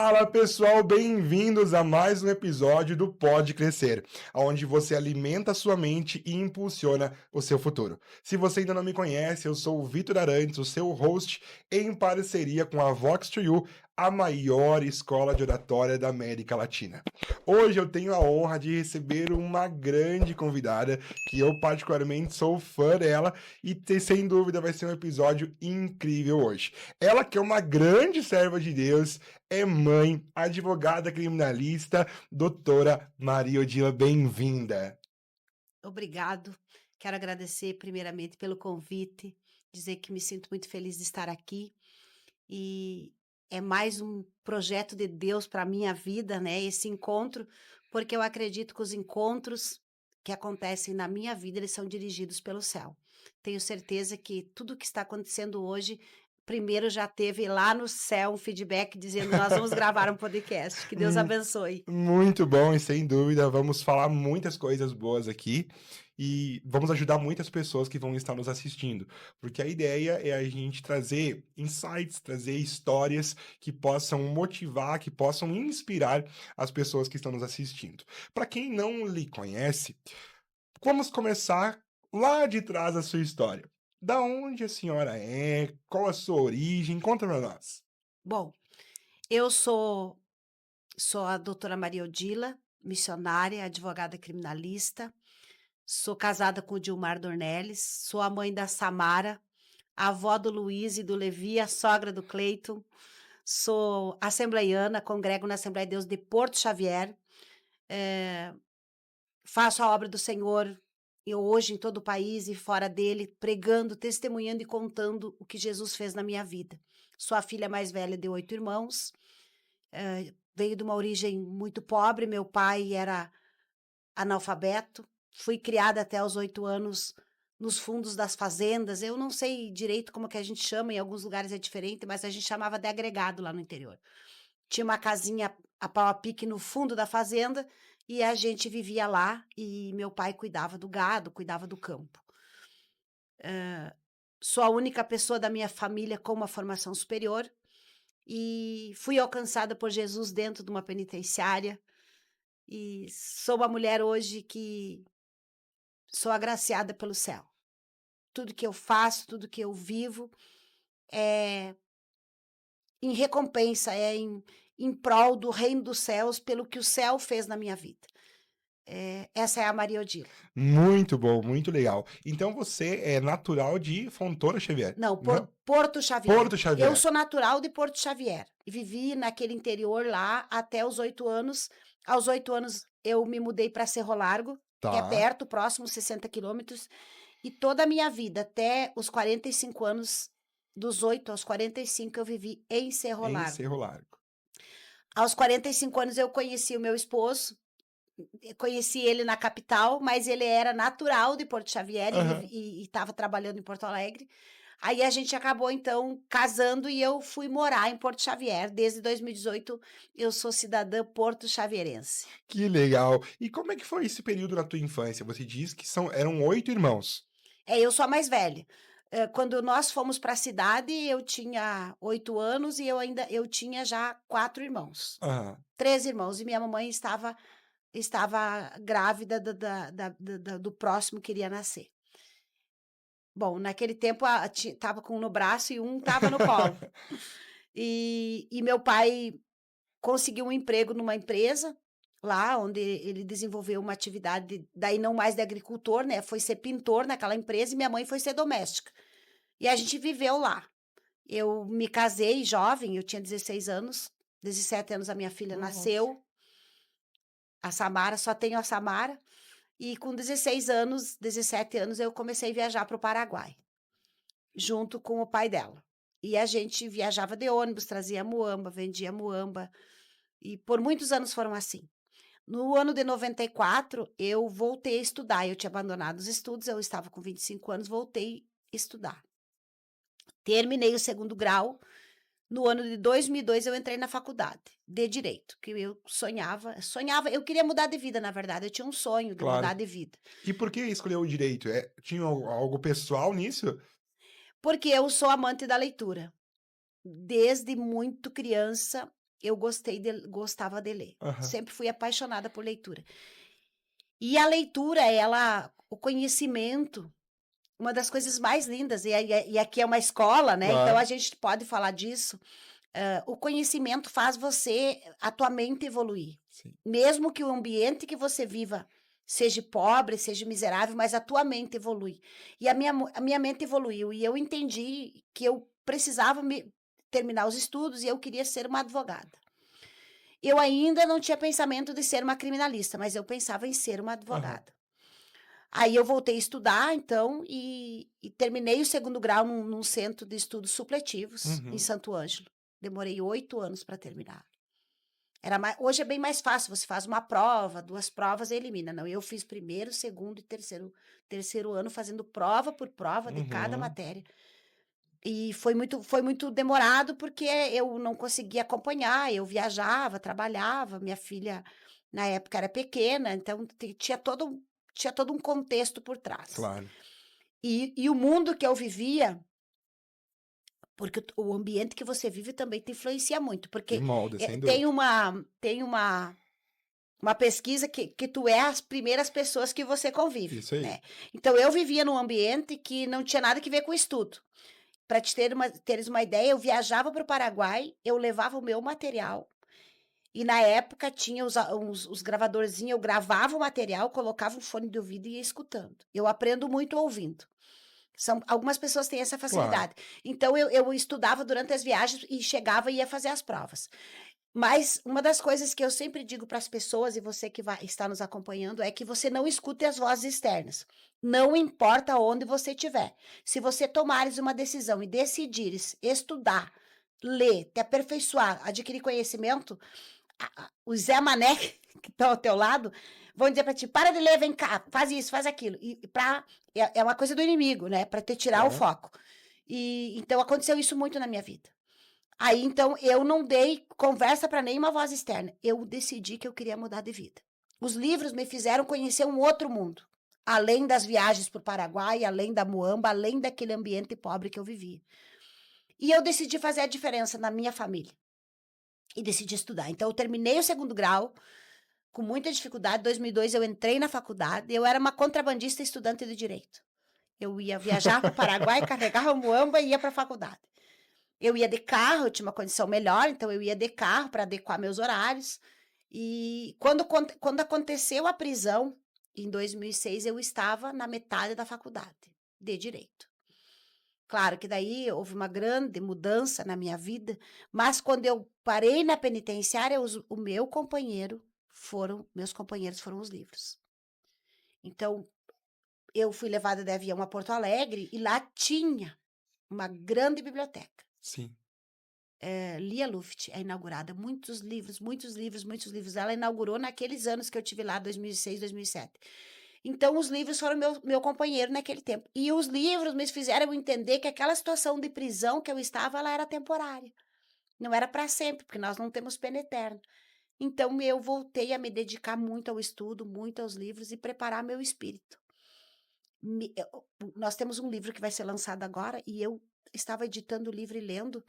Fala pessoal, bem-vindos a mais um episódio do Pode Crescer, onde você alimenta a sua mente e impulsiona o seu futuro. Se você ainda não me conhece, eu sou o Vitor Arantes, o seu host, em parceria com a Vox2U, a maior escola de oratória da América Latina. Hoje eu tenho a honra de receber uma grande convidada, que eu particularmente sou fã dela, e sem dúvida vai ser um episódio incrível hoje. Ela que é uma grande serva de Deus, é mãe, advogada criminalista, doutora Maria Odila, bem-vinda. Obrigado. Quero agradecer primeiramente pelo convite, dizer que me sinto muito feliz de estar aqui e é mais um projeto de Deus para a minha vida, né? Esse encontro, porque eu acredito que os encontros que acontecem na minha vida, eles são dirigidos pelo céu. Tenho certeza que tudo que está acontecendo hoje, primeiro já teve lá no céu um feedback dizendo: nós vamos gravar um podcast. Que Deus Hum, abençoe. Muito bom, e sem dúvida vamos falar muitas coisas boas aqui e vamos ajudar muitas pessoas que vão estar nos assistindo, porque a ideia é a gente trazer insights, trazer histórias que possam motivar, que possam inspirar as pessoas que estão nos assistindo. Para quem não lhe conhece, vamos começar lá de trás da sua história. Da onde a senhora é? Qual a sua origem? Conta para nós. Bom, eu sou a doutora Maria Odila, missionária, advogada criminalista. Sou casada com o Dilmar Dornelles. Sou a mãe da Samara, a avó do Luiz e do Levi, a sogra do Cleiton. Sou assembleiana, congrego na Assembleia de Deus de Porto Xavier. eh, Faço a obra do Senhor hoje em todo o país e fora dele, pregando, testemunhando e contando o que Jesus fez na minha vida. Sou a filha mais velha de 8 irmãos. Veio de uma origem muito pobre. Meu pai era analfabeto. Fui criada até os 8 anos nos fundos das fazendas. Eu não sei direito como que a gente chama, em alguns lugares é diferente, mas a gente chamava de agregado lá no interior. Tinha uma casinha a pau a pique no fundo da fazenda e a gente vivia lá e meu pai cuidava do gado, cuidava do campo. Sou a única pessoa da minha família com uma formação superior e fui alcançada por Jesus dentro de uma penitenciária. E sou uma mulher hoje que sou agraciada pelo céu. Tudo que eu faço, tudo que eu vivo é em recompensa, em prol do reino dos céus, pelo que o céu fez na minha vida. Essa é a Maria Odila. Muito bom, muito legal. Então você é natural de Fontoura Xavier, Não, né? Porto Xavier. Porto Eu Xavier. sou natural de Porto Xavier e vivi naquele interior lá até os 8 anos. Aos 8 anos eu me mudei para Cerro Largo, que é Tá. perto, próximo, 60 quilômetros. E toda a minha vida, até os 45 anos, dos 8 aos 45, eu vivi em Cerro Em Largo. Cerro Largo. Aos 45 anos, eu conheci o meu esposo, conheci ele na capital, mas ele era natural de Porto Xavier Aham. e estava trabalhando em Porto Alegre. Aí a gente acabou, então, casando e eu fui morar em Porto Xavier. Desde 2018, eu sou cidadã porto-xavierense. Que legal. E como é que foi esse período na tua infância? Você disse que eram 8 irmãos. Eu sou a mais velha. Quando nós fomos para a cidade, eu tinha 8 anos e eu tinha já 4 irmãos. Aham. 3 irmãos, e minha mamãe estava grávida do próximo que iria nascer. Bom, naquele tempo estava com um no braço e um estava no colo. E meu pai conseguiu um emprego numa empresa, lá onde ele desenvolveu uma atividade, daí não mais de agricultor, né? Foi ser pintor naquela empresa e minha mãe foi ser doméstica. E a gente viveu lá. Eu me casei jovem, eu tinha 16 anos, 17 anos a minha filha Nossa. nasceu, a Samara, só tenho a Samara, e com 16 anos, 17 anos, eu comecei a viajar para o Paraguai, junto com o pai dela. E a gente viajava de ônibus, trazia muamba, vendia muamba, e por muitos anos foram assim. No ano de 94, eu voltei a estudar. Eu tinha abandonado os estudos, eu estava com 25 anos, voltei a estudar. Terminei o segundo grau. No ano de 2002, eu entrei na faculdade de Direito, que eu sonhava, eu queria mudar de vida, na verdade, eu tinha um sonho de Claro. mudar de vida. E por que escolheu o direito? Tinha algo pessoal nisso? Porque eu sou amante da leitura. Desde muito criança, eu gostava de ler. Aham. Sempre fui apaixonada por leitura. E a leitura, o conhecimento, uma das coisas mais lindas, e aqui é uma escola, né? Então Claro. a gente pode falar disso. O conhecimento faz a tua mente evoluir. Sim. Mesmo que o ambiente que você viva seja pobre, seja miserável, mas a tua mente evolui. E a minha mente evoluiu, e eu entendi que eu precisava terminar os estudos e eu queria ser uma advogada. Eu ainda não tinha pensamento de ser uma criminalista, mas eu pensava em ser uma Aham. advogada. Aí eu voltei a estudar, então, e terminei o segundo grau num centro de estudos supletivos, em Uhum. Santo Ângelo. Demorei 8 anos para terminar. Hoje é bem mais fácil, você faz uma prova, 2 provas e elimina. Não, eu fiz primeiro, segundo e terceiro ano fazendo prova por prova de cada Uhum. matéria. E foi muito demorado, porque eu não conseguia acompanhar, eu viajava, trabalhava, minha filha na época era pequena, então tinha todo um contexto por trás. Claro. E o mundo que eu vivia, porque o ambiente que você vive também te influencia muito, Que porque molda, sem tem dúvida. uma pesquisa que tu é as primeiras pessoas que você convive, Isso aí. né? Então eu vivia num ambiente que não tinha nada que ver com estudo. Para teres uma ideia, eu viajava para o Paraguai, eu levava o meu material, e na época tinha os gravadorzinhos, eu gravava o material, colocava um fone de ouvido e ia escutando. Eu aprendo muito ouvindo. Algumas pessoas têm essa Claro. facilidade. Então eu estudava durante as viagens e chegava e ia fazer as provas. Mas uma das coisas que eu sempre digo para as pessoas, e você que está nos acompanhando, é que você não escute as vozes externas. Não importa onde você estiver. Se você tomares uma decisão e decidires estudar, ler, te aperfeiçoar, adquirir conhecimento, o Zé Mané, que está ao teu lado, vão dizer para ti: para de ler, vem cá, faz isso, faz aquilo. É uma coisa do inimigo, né? Para te tirar o Aham. foco. Então aconteceu isso muito na minha vida. Aí, então, eu não dei conversa para nenhuma voz externa. Eu decidi que eu queria mudar de vida. Os livros me fizeram conhecer um outro mundo. Além das viagens para o Paraguai, além da muamba, além daquele ambiente pobre que eu vivia. E eu decidi fazer a diferença na minha família. E decidi estudar. Então, eu terminei o segundo grau com muita dificuldade. Em 2002, eu entrei na faculdade. Eu era uma contrabandista estudante de direito. Eu ia viajar para o Paraguai, carregava a muamba e ia para a faculdade. Eu ia de carro, eu tinha uma condição melhor, então eu ia de carro para adequar meus horários. E quando aconteceu a prisão, em 2006, eu estava na metade da faculdade de Direito. Claro que daí houve uma grande mudança na minha vida, mas quando eu parei na penitenciária, meus companheiros foram os livros. Então, eu fui levada de avião a Porto Alegre e lá tinha uma grande biblioteca. Sim. Lia Luft é inaugurada, muitos livros, muitos livros, muitos livros. Ela inaugurou naqueles anos que eu tive lá, 2006, 2007. Então, os livros foram meu companheiro naquele tempo. E os livros me fizeram entender que aquela situação de prisão que eu estava, ela era temporária. Não era para sempre, porque nós não temos pena eterna. Então, eu voltei a me dedicar muito ao estudo, muito aos livros e preparar meu espírito. Nós temos um livro que vai ser lançado agora e eu estava editando o livro e lendo.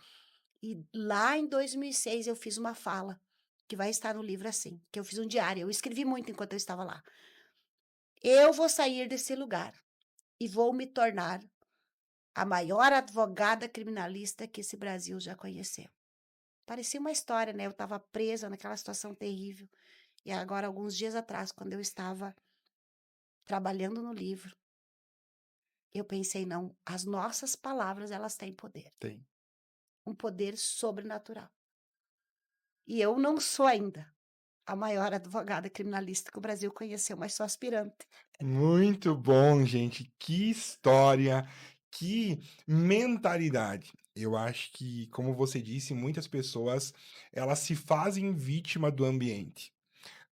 E lá em 2006 eu fiz uma fala, que vai estar no livro assim, que eu fiz um diário, eu escrevi muito enquanto eu estava lá. Eu vou sair desse lugar e vou me tornar a maior advogada criminalista que esse Brasil já conheceu. Parecia uma história, né? Eu estava presa naquela situação terrível. E agora, alguns dias atrás, quando eu estava trabalhando no livro, eu pensei, não, as nossas palavras, elas têm poder. Tem. Um poder sobrenatural. E eu não sou ainda a maior advogada criminalista que o Brasil conheceu, mas sou aspirante. Muito bom, gente. Que história, que mentalidade. Eu acho que, como você disse, muitas pessoas elas se fazem vítima do ambiente.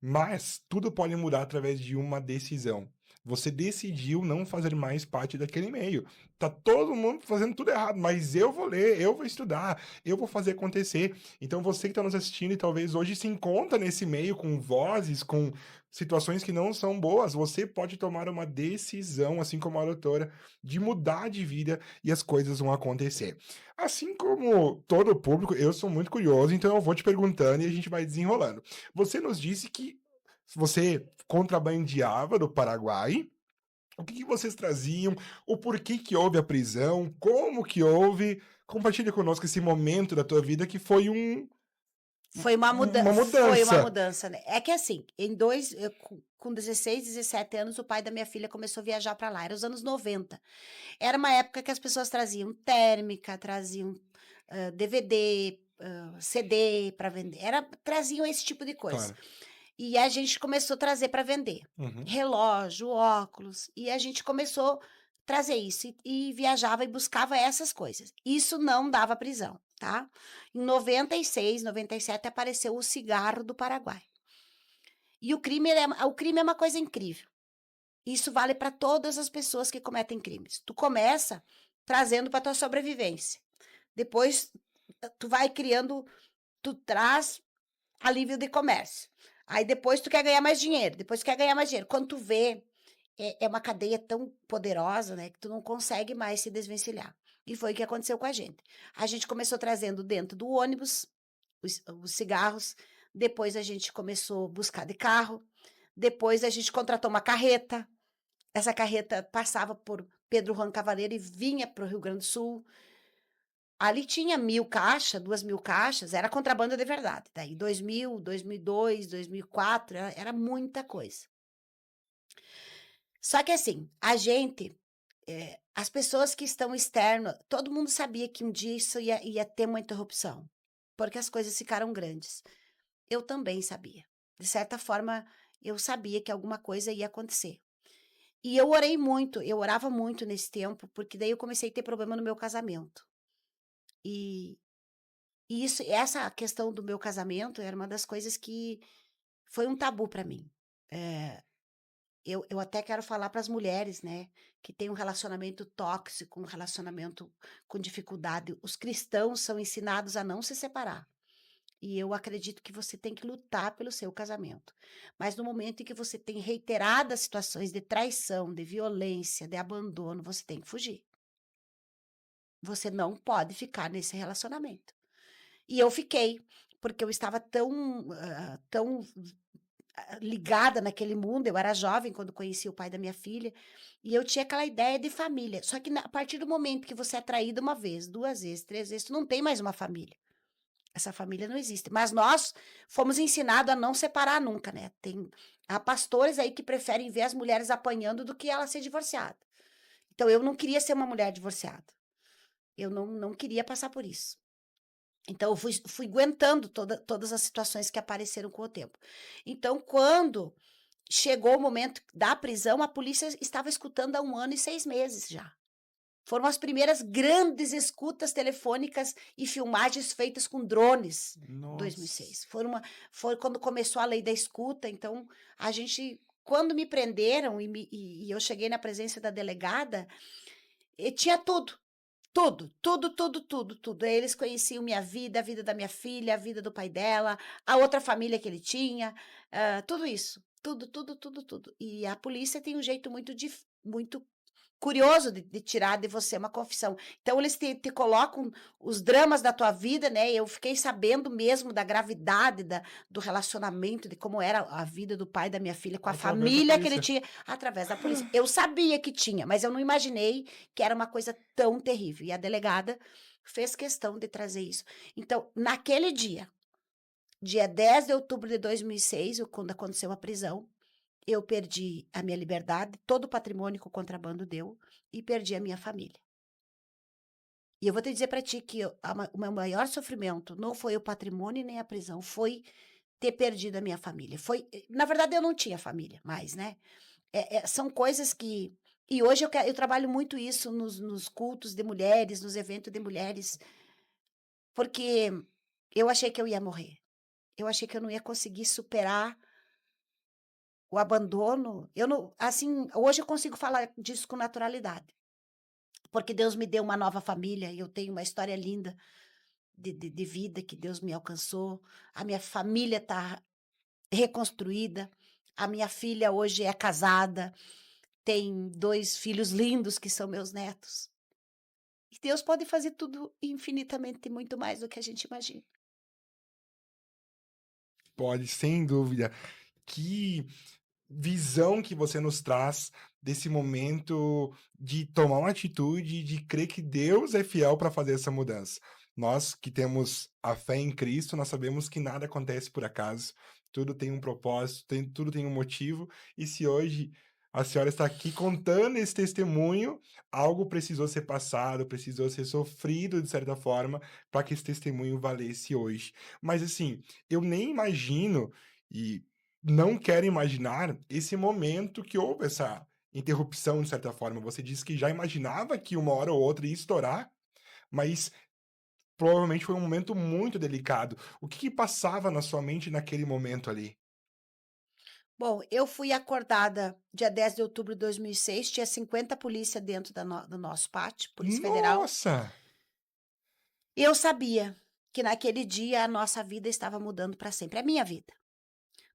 Mas tudo pode mudar através de uma decisão. Você decidiu não fazer mais parte daquele meio. Tá todo mundo fazendo tudo errado, mas eu vou ler, eu vou estudar, eu vou fazer acontecer. Então você que está nos assistindo e talvez hoje se encontra nesse meio com vozes, com situações que não são boas, você pode tomar uma decisão, assim como a doutora, de mudar de vida e as coisas vão acontecer. Assim como todo o público, eu sou muito curioso, então eu vou te perguntando e a gente vai desenrolando. Você nos disse que você contrabandeava do Paraguai. O que que vocês traziam? O porquê que houve a prisão? Como que houve? Compartilha conosco esse momento da tua vida que foi uma Foi uma mudança. mudança, né. É que assim, com 16, 17 anos, o pai da minha filha começou a viajar para lá, era os anos 90. Era uma época que as pessoas traziam térmica, traziam, DVD, CD para vender, traziam esse tipo de coisa. Claro. E a gente começou a trazer para vender. Uhum. Relógio, óculos, e a gente começou a trazer isso e viajava e buscava essas coisas. Isso não dava prisão, tá. Em 96, 97 apareceu o cigarro do Paraguai. E o crime é uma coisa incrível. Isso vale para todas as pessoas que cometem crimes. Tu começa trazendo para tua sobrevivência. Depois tu vai criando, tu traz alívio de comércio. Aí depois tu quer ganhar mais dinheiro, depois tu quer ganhar mais dinheiro. Quando tu vê, é uma cadeia tão poderosa, né, que tu não consegue mais se desvencilhar. E foi o que aconteceu com a gente. A gente começou trazendo dentro do ônibus os cigarros, depois a gente começou a buscar de carro, depois a gente contratou uma carreta, essa carreta passava por Pedro Juan Cavaleiro e vinha para o Rio Grande do Sul. Ali tinha 1000 caixas, 2000 caixas, era contrabando de verdade. Daí 2000, 2002, 2004, era muita coisa. Só que assim, as pessoas que estão externo, todo mundo sabia que um dia isso ia ter uma interrupção, porque as coisas ficaram grandes. Eu também sabia. De certa forma, eu sabia que alguma coisa ia acontecer. E eu orava muito nesse tempo, porque daí eu comecei a ter problema no meu casamento. E essa questão do meu casamento era uma das coisas que foi um tabu para mim. Eh, eu até quero falar para as mulheres, né, que têm um relacionamento tóxico, um relacionamento com dificuldade. Os cristãos são ensinados a não se separar. E eu acredito que você tem que lutar pelo seu casamento. Mas no momento em que você tem reiteradas situações de traição, de violência, de abandono, você tem que fugir. Você não pode ficar nesse relacionamento. E eu fiquei, porque eu estava tão ligada naquele mundo. Eu era jovem quando conheci o pai da minha filha, e eu tinha aquela ideia de família. Só que a partir do momento que você é traída uma vez, 2 vezes, 3 vezes, tu não tem mais uma família. Essa família não existe. Mas nós fomos ensinados a não separar nunca, né. Há pastores aí que preferem ver as mulheres apanhando do que ela ser divorciada. Então eu não queria ser uma mulher divorciada. Eu não queria passar por isso. Então eu fui aguentando todas as situações que apareceram com o tempo. Então quando chegou o momento da prisão, a polícia estava escutando há 1 ano e 6 meses já. Foram as primeiras grandes escutas telefônicas e filmagens feitas com drones, Nossa. 2006. Foi quando começou a lei da escuta. Então quando me prenderam e eu cheguei na presença da delegada, tinha tudo. Tudo, tudo, tudo, tudo, tudo. Eles conheciam minha vida, a vida da minha filha, a vida do pai dela, a outra família que ele tinha, tudo isso. Tudo, tudo, tudo, tudo. E a polícia tem um jeito muito curioso de tirar de você uma confissão. Então eles te colocam os dramas da tua vida, né. Eu fiquei sabendo mesmo da gravidade do relacionamento, de como era a vida do pai da minha filha com a Através da família que ele polícia. tinha, através da polícia. Eu sabia que tinha, mas eu não imaginei que era uma coisa tão terrível. E a delegada fez questão de trazer isso. Então, naquele dia 10 de outubro de 2006, quando aconteceu a prisão, eu perdi a minha liberdade, todo o patrimônio que o contrabando deu, e perdi a minha família. E eu vou te dizer para ti que o meu maior sofrimento não foi o patrimônio nem a prisão, foi ter perdido a minha família. Na verdade, eu não tinha família mais, né? São coisas que. E hoje eu trabalho muito isso nos cultos de mulheres, nos eventos de mulheres, porque eu achei que eu ia morrer. Eu achei que eu não ia conseguir superar o abandono, eu não, assim, hoje eu consigo falar disso com naturalidade, porque Deus me deu uma nova família e eu tenho uma história linda de vida que Deus me alcançou. A minha família está reconstruída. A minha filha hoje é casada, tem 2 filhos lindos que são meus netos. E Deus pode fazer tudo infinitamente muito mais do que a gente imagina. Pode, sem dúvida. Que visão que você nos traz desse momento de tomar uma atitude, de crer que Deus é fiel para fazer essa mudança. Nós que temos a fé em Cristo, nós sabemos que nada acontece por acaso, tudo tem um propósito, tudo tem um motivo, e se hoje a senhora está aqui contando esse testemunho, algo precisou ser passado, precisou ser sofrido de certa forma, para que esse testemunho valesse hoje. Mas assim, eu nem imagino, e não quero imaginar esse momento que houve essa interrupção, de certa forma. Você disse que já imaginava que uma hora ou outra ia estourar, mas provavelmente foi um momento muito delicado. O que que passava na sua mente naquele momento ali? Bom, eu fui acordada dia 10 de outubro de 2006, tinha 50 polícia dentro do nosso pátio, Polícia Federal. Nossa! E eu sabia que naquele dia a nossa vida estava mudando para sempre, a minha vida.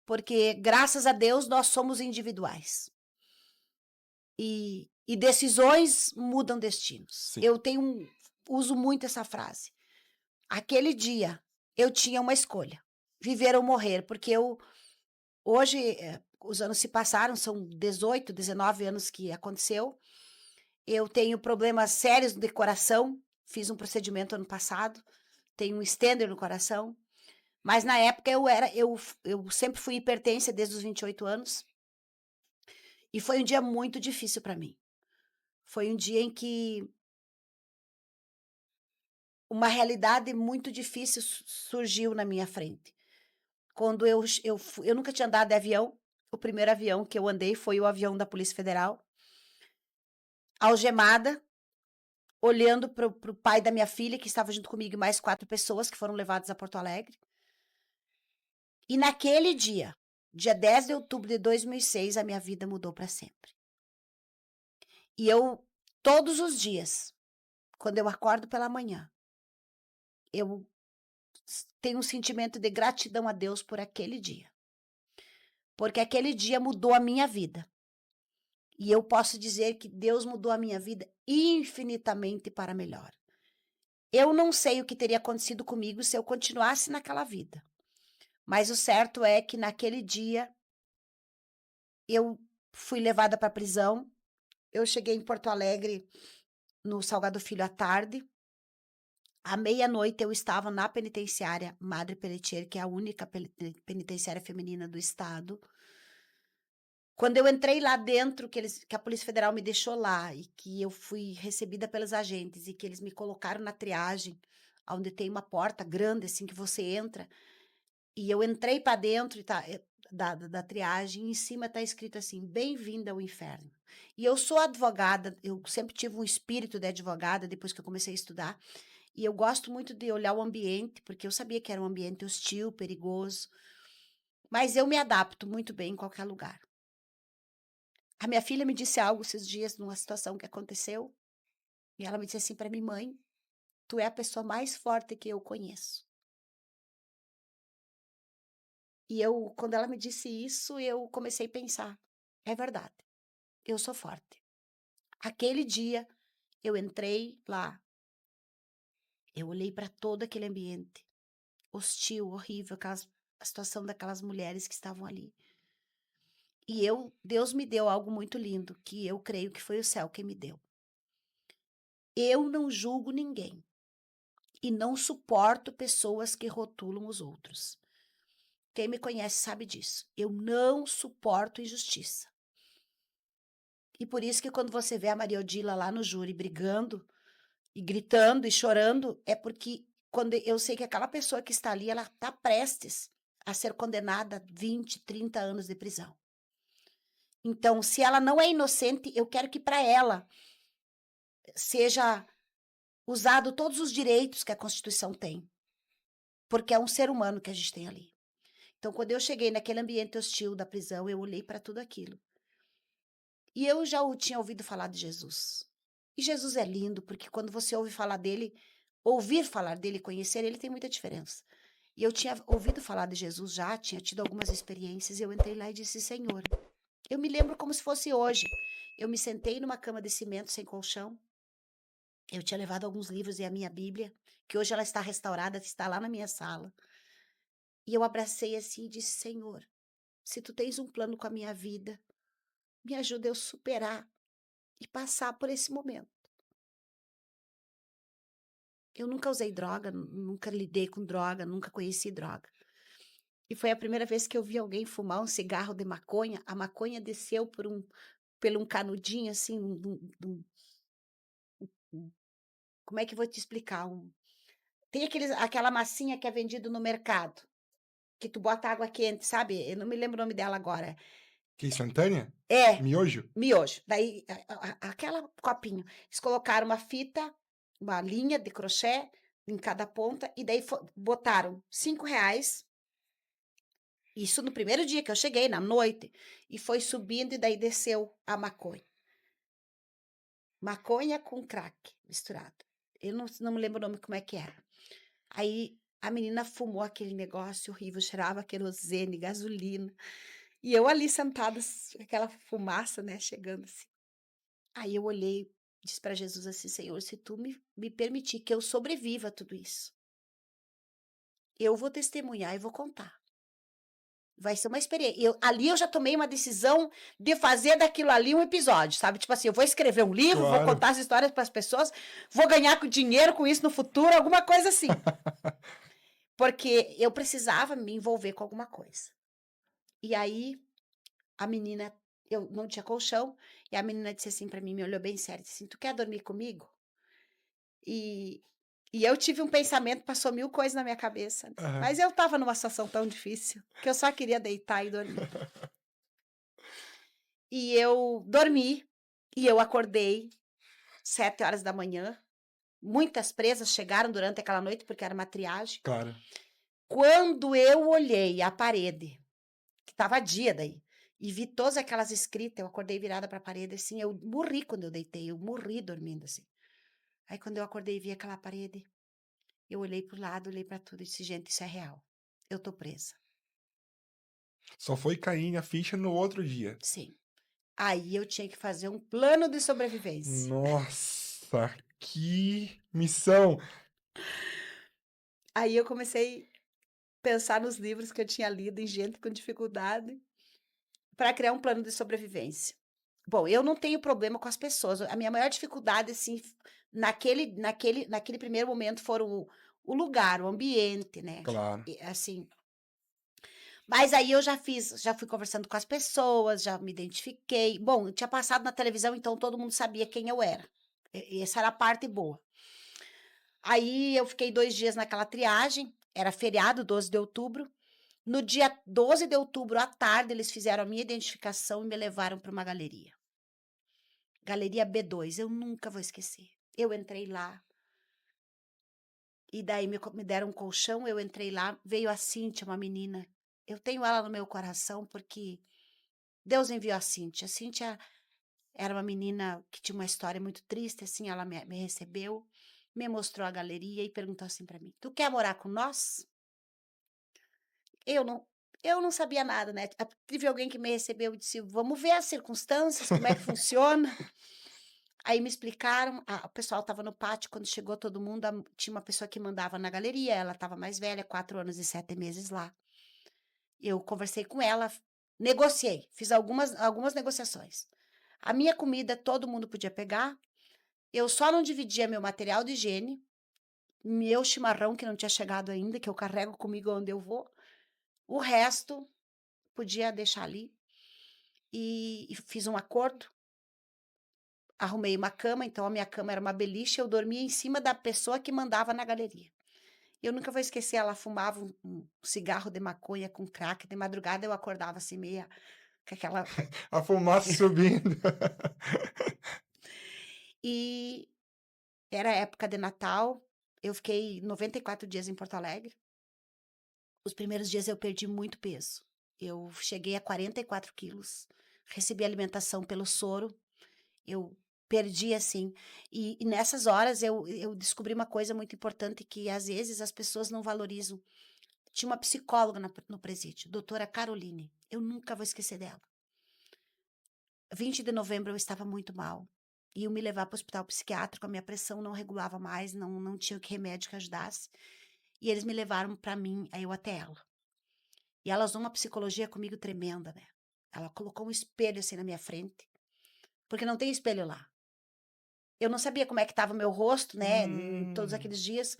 Porque, graças a Deus, nós somos individuais. E decisões mudam destinos. Sim. Eu uso muito essa frase. Aquele dia, eu tinha uma escolha: viver ou morrer, porque hoje, os anos se passaram, são 18, 19 anos que aconteceu. Eu tenho problemas sérios de coração, fiz um procedimento ano passado, tenho um stender no coração, mas na época eu sempre fui hipertensa desde os 28 anos, e foi um dia muito difícil para mim. Foi um dia em que uma realidade muito difícil surgiu na minha frente. Quando eu nunca tinha andado de avião, o primeiro avião que eu andei foi o avião da Polícia Federal, algemada, olhando para o pai da minha filha, que estava junto comigo, e mais 4 pessoas que foram levadas a Porto Alegre. E naquele dia, dia 10 de outubro de 2006, a minha vida mudou para sempre. E eu, todos os dias, quando eu acordo pela manhã, eu tenho um sentimento de gratidão a Deus por aquele dia. Porque aquele dia mudou a minha vida. E eu posso dizer que Deus mudou a minha vida infinitamente para melhor. Eu não sei o que teria acontecido comigo se eu continuasse naquela vida. Mas o certo é que naquele dia eu fui levada para a prisão. Eu cheguei em Porto Alegre no Salgado Filho à tarde. À meia-noite eu estava na penitenciária Madre Pelletier, que é a única penitenciária feminina do estado. Quando eu entrei lá dentro, que a Polícia Federal me deixou lá e que eu fui recebida pelos agentes e que eles me colocaram na triagem, onde tem uma porta grande assim que você entra, e eu entrei para dentro e da triagem, e em cima está escrito assim: bem-vinda ao inferno. E eu sou advogada, eu sempre tive um espírito de advogada depois que eu comecei a estudar, e eu gosto muito de olhar o ambiente, porque eu sabia que era um ambiente hostil, perigoso, mas eu me adapto muito bem em qualquer lugar. A minha filha me disse algo esses dias numa situação que aconteceu, e ela me disse assim para mim: mãe, tu é a pessoa mais forte que eu conheço. E eu, quando ela me disse isso, eu comecei a pensar: é verdade, eu sou forte. Aquele dia, eu entrei lá, eu olhei para todo aquele ambiente hostil, horrível, a situação daquelas mulheres que estavam ali. E Deus me deu algo muito lindo, que eu creio que foi o céu que me deu. Eu não julgo ninguém e não suporto pessoas que rotulam os outros. Quem me conhece sabe disso. Eu não suporto injustiça. E por isso que quando você vê a Maria Odila lá no júri brigando e gritando e chorando, é porque quando eu sei que aquela pessoa que está ali, ela está prestes a ser condenada a 20, 30 anos de prisão. Então, se ela não é inocente, eu quero que para ela seja usado todos os direitos que a Constituição tem, porque é um ser humano que a gente tem ali. Então, quando eu cheguei naquele ambiente hostil da prisão, eu olhei para tudo aquilo. E eu já tinha ouvido falar de Jesus. E Jesus é lindo, porque quando você ouve falar dele, ouvir falar dele, conhecer ele, tem muita diferença. E eu tinha ouvido falar de Jesus já, tinha tido algumas experiências, e eu entrei lá e disse: Senhor, eu me lembro como se fosse hoje. Eu me sentei numa cama de cimento sem colchão. Eu tinha levado alguns livros e a minha Bíblia, que hoje ela está restaurada, está lá na minha sala. E eu abracei assim e disse: Senhor, se tu tens um plano com a minha vida, me ajuda eu superar e passar por esse momento. Eu nunca usei droga, nunca lidei com droga, nunca conheci droga. E foi a primeira vez que eu vi alguém fumar um cigarro de maconha. A maconha desceu por um canudinho assim, como é que eu vou te explicar? Tem aquela massinha que é vendido no mercado, que tu bota água quente, sabe? Eu não me lembro o nome dela agora. Que instantânea? É, Miojo? miojo. Daí, aquela copinho. Eles colocaram uma fita, uma linha de crochê em cada ponta, e daí botaram R$ 5. Isso no primeiro dia que eu cheguei, na noite. E foi subindo, e daí desceu a maconha. Maconha com crack misturado. Eu não me lembro o nome como é que era. Aí a menina fumou aquele negócio horrível, cheirava querosene, gasolina. E eu ali sentada, aquela fumaça, né, chegando assim. Aí eu olhei, disse para Jesus assim: Senhor, se tu me permitir que eu sobreviva a tudo isso, eu vou testemunhar e vou contar. Vai ser uma experiência. Ali eu já tomei uma decisão de fazer daquilo ali um episódio, sabe? Tipo assim, eu vou escrever um livro, vou Claro. contar as histórias para as pessoas, vou ganhar dinheiro com isso no futuro, alguma coisa assim. Porque eu precisava me envolver com alguma coisa. E aí, a menina, eu não tinha colchão, e a menina disse assim para mim, me olhou bem sério, disse assim: tu quer dormir comigo? E, e eu tive um pensamento, passou 1000 coisas na minha cabeça, né? Aham. Mas eu estava numa situação tão difícil que eu só queria deitar e dormir. E eu dormi, e eu acordei 7 horas da manhã. Muitas presas chegaram durante aquela noite, porque era uma triagem. Claro. Quando eu olhei a parede, que estava dia daí, e vi todas aquelas escritas, eu acordei virada para a parede, assim, eu morri quando eu deitei, eu morri dormindo, assim. Aí quando eu acordei e vi aquela parede, eu olhei para o lado, olhei para tudo e disse: gente, isso é real. Eu tô presa. Só foi cair a ficha no outro dia. Sim. Aí eu tinha que fazer um plano de sobrevivência. Nossa, que missão! Aí eu comecei a pensar nos livros que eu tinha lido em gente com dificuldade para criar um plano de sobrevivência. Bom, eu não tenho problema com as pessoas. A minha maior dificuldade, assim, naquele primeiro momento, foram o lugar, o ambiente, né? Claro. Assim. Mas aí eu já fui conversando com as pessoas, já me identifiquei. Bom, eu tinha passado na televisão, então todo mundo sabia quem eu era. Essa era a parte boa. Aí eu fiquei 2 dias naquela triagem, era feriado, 12 de outubro. No dia 12 de outubro, à tarde, eles fizeram a minha identificação e me levaram para uma galeria. Galeria B2, eu nunca vou esquecer. Eu entrei lá, e daí me deram um colchão, eu entrei lá, veio a Cíntia, uma menina. Eu tenho ela no meu coração porque Deus enviou a Cíntia. A Cíntia era uma menina que tinha uma história muito triste, assim, ela me recebeu, me mostrou a galeria e perguntou assim para mim: tu quer morar com nós? Eu não, eu não sabia nada, né? Tive alguém que me recebeu e disse: vamos ver as circunstâncias, como é que funciona. Aí me explicaram, o pessoal estava no pátio, quando chegou todo mundo, tinha uma pessoa que mandava na galeria, ela estava mais velha, 4 anos e 7 meses lá. Eu conversei com ela, negociei, fiz algumas negociações. A minha comida todo mundo podia pegar, eu só não dividia meu material de higiene, meu chimarrão que não tinha chegado ainda, que eu carrego comigo onde eu vou, o resto podia deixar ali. E fiz um acordo, arrumei uma cama, então a minha cama era uma beliche, eu dormia em cima da pessoa que mandava na galeria. Eu nunca vou esquecer, ela fumava um cigarro de maconha com crack, de madrugada eu acordava assim meia, com aquela... A fumaça subindo. E era época de Natal, eu fiquei 94 dias em Porto Alegre. Os primeiros dias eu perdi muito peso. Eu cheguei a 44 quilos, recebi alimentação pelo soro, eu perdi assim. E nessas horas eu descobri uma coisa muito importante que às vezes as pessoas não valorizam. Tinha uma psicóloga no presídio, doutora Caroline. Eu nunca vou esquecer dela. 20 de novembro eu estava muito mal. Iam me levar para o hospital psiquiátrico, a minha pressão não regulava mais, não tinha que remédio que ajudasse. E eles me levaram para mim, aí eu até ela. E ela usou uma psicologia comigo tremenda, né? Ela colocou um espelho assim na minha frente, porque não tem espelho lá. Eu não sabia como é que estava o meu rosto, né, em todos Hum. aqueles dias.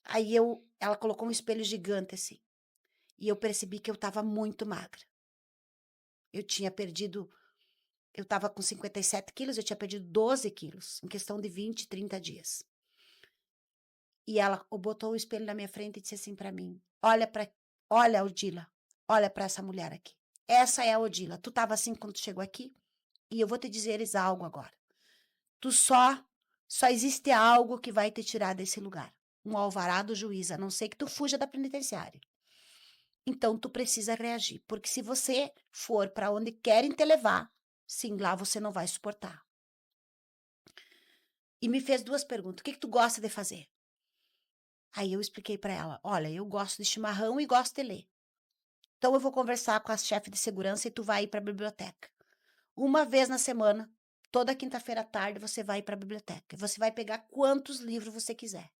Aí ela colocou um espelho gigante assim. E eu percebi que eu estava muito magra. Eu tinha perdido, eu estava com 57 quilos, eu tinha perdido 12 quilos, em questão de 20, 30 dias. E ela botou o espelho na minha frente e disse assim para mim: olha, Odila, olha para essa mulher aqui. Essa é a Odila. Tu estava assim quando tu chegou aqui? E eu vou te dizer algo agora. Tu só existe algo que vai te tirar desse lugar. Um alvará do juiz, a não ser que tu fuja da penitenciária. Então tu precisa reagir, porque se você for para onde querem te levar, sim, lá você não vai suportar. E me fez duas perguntas. O que tu gosta de fazer? Aí eu expliquei para ela: olha, eu gosto de chimarrão e gosto de ler. Então eu vou conversar com a chefe de segurança e tu vai ir para a biblioteca. Uma vez na semana, toda quinta-feira à tarde, você vai para a biblioteca. Você vai pegar quantos livros você quiser.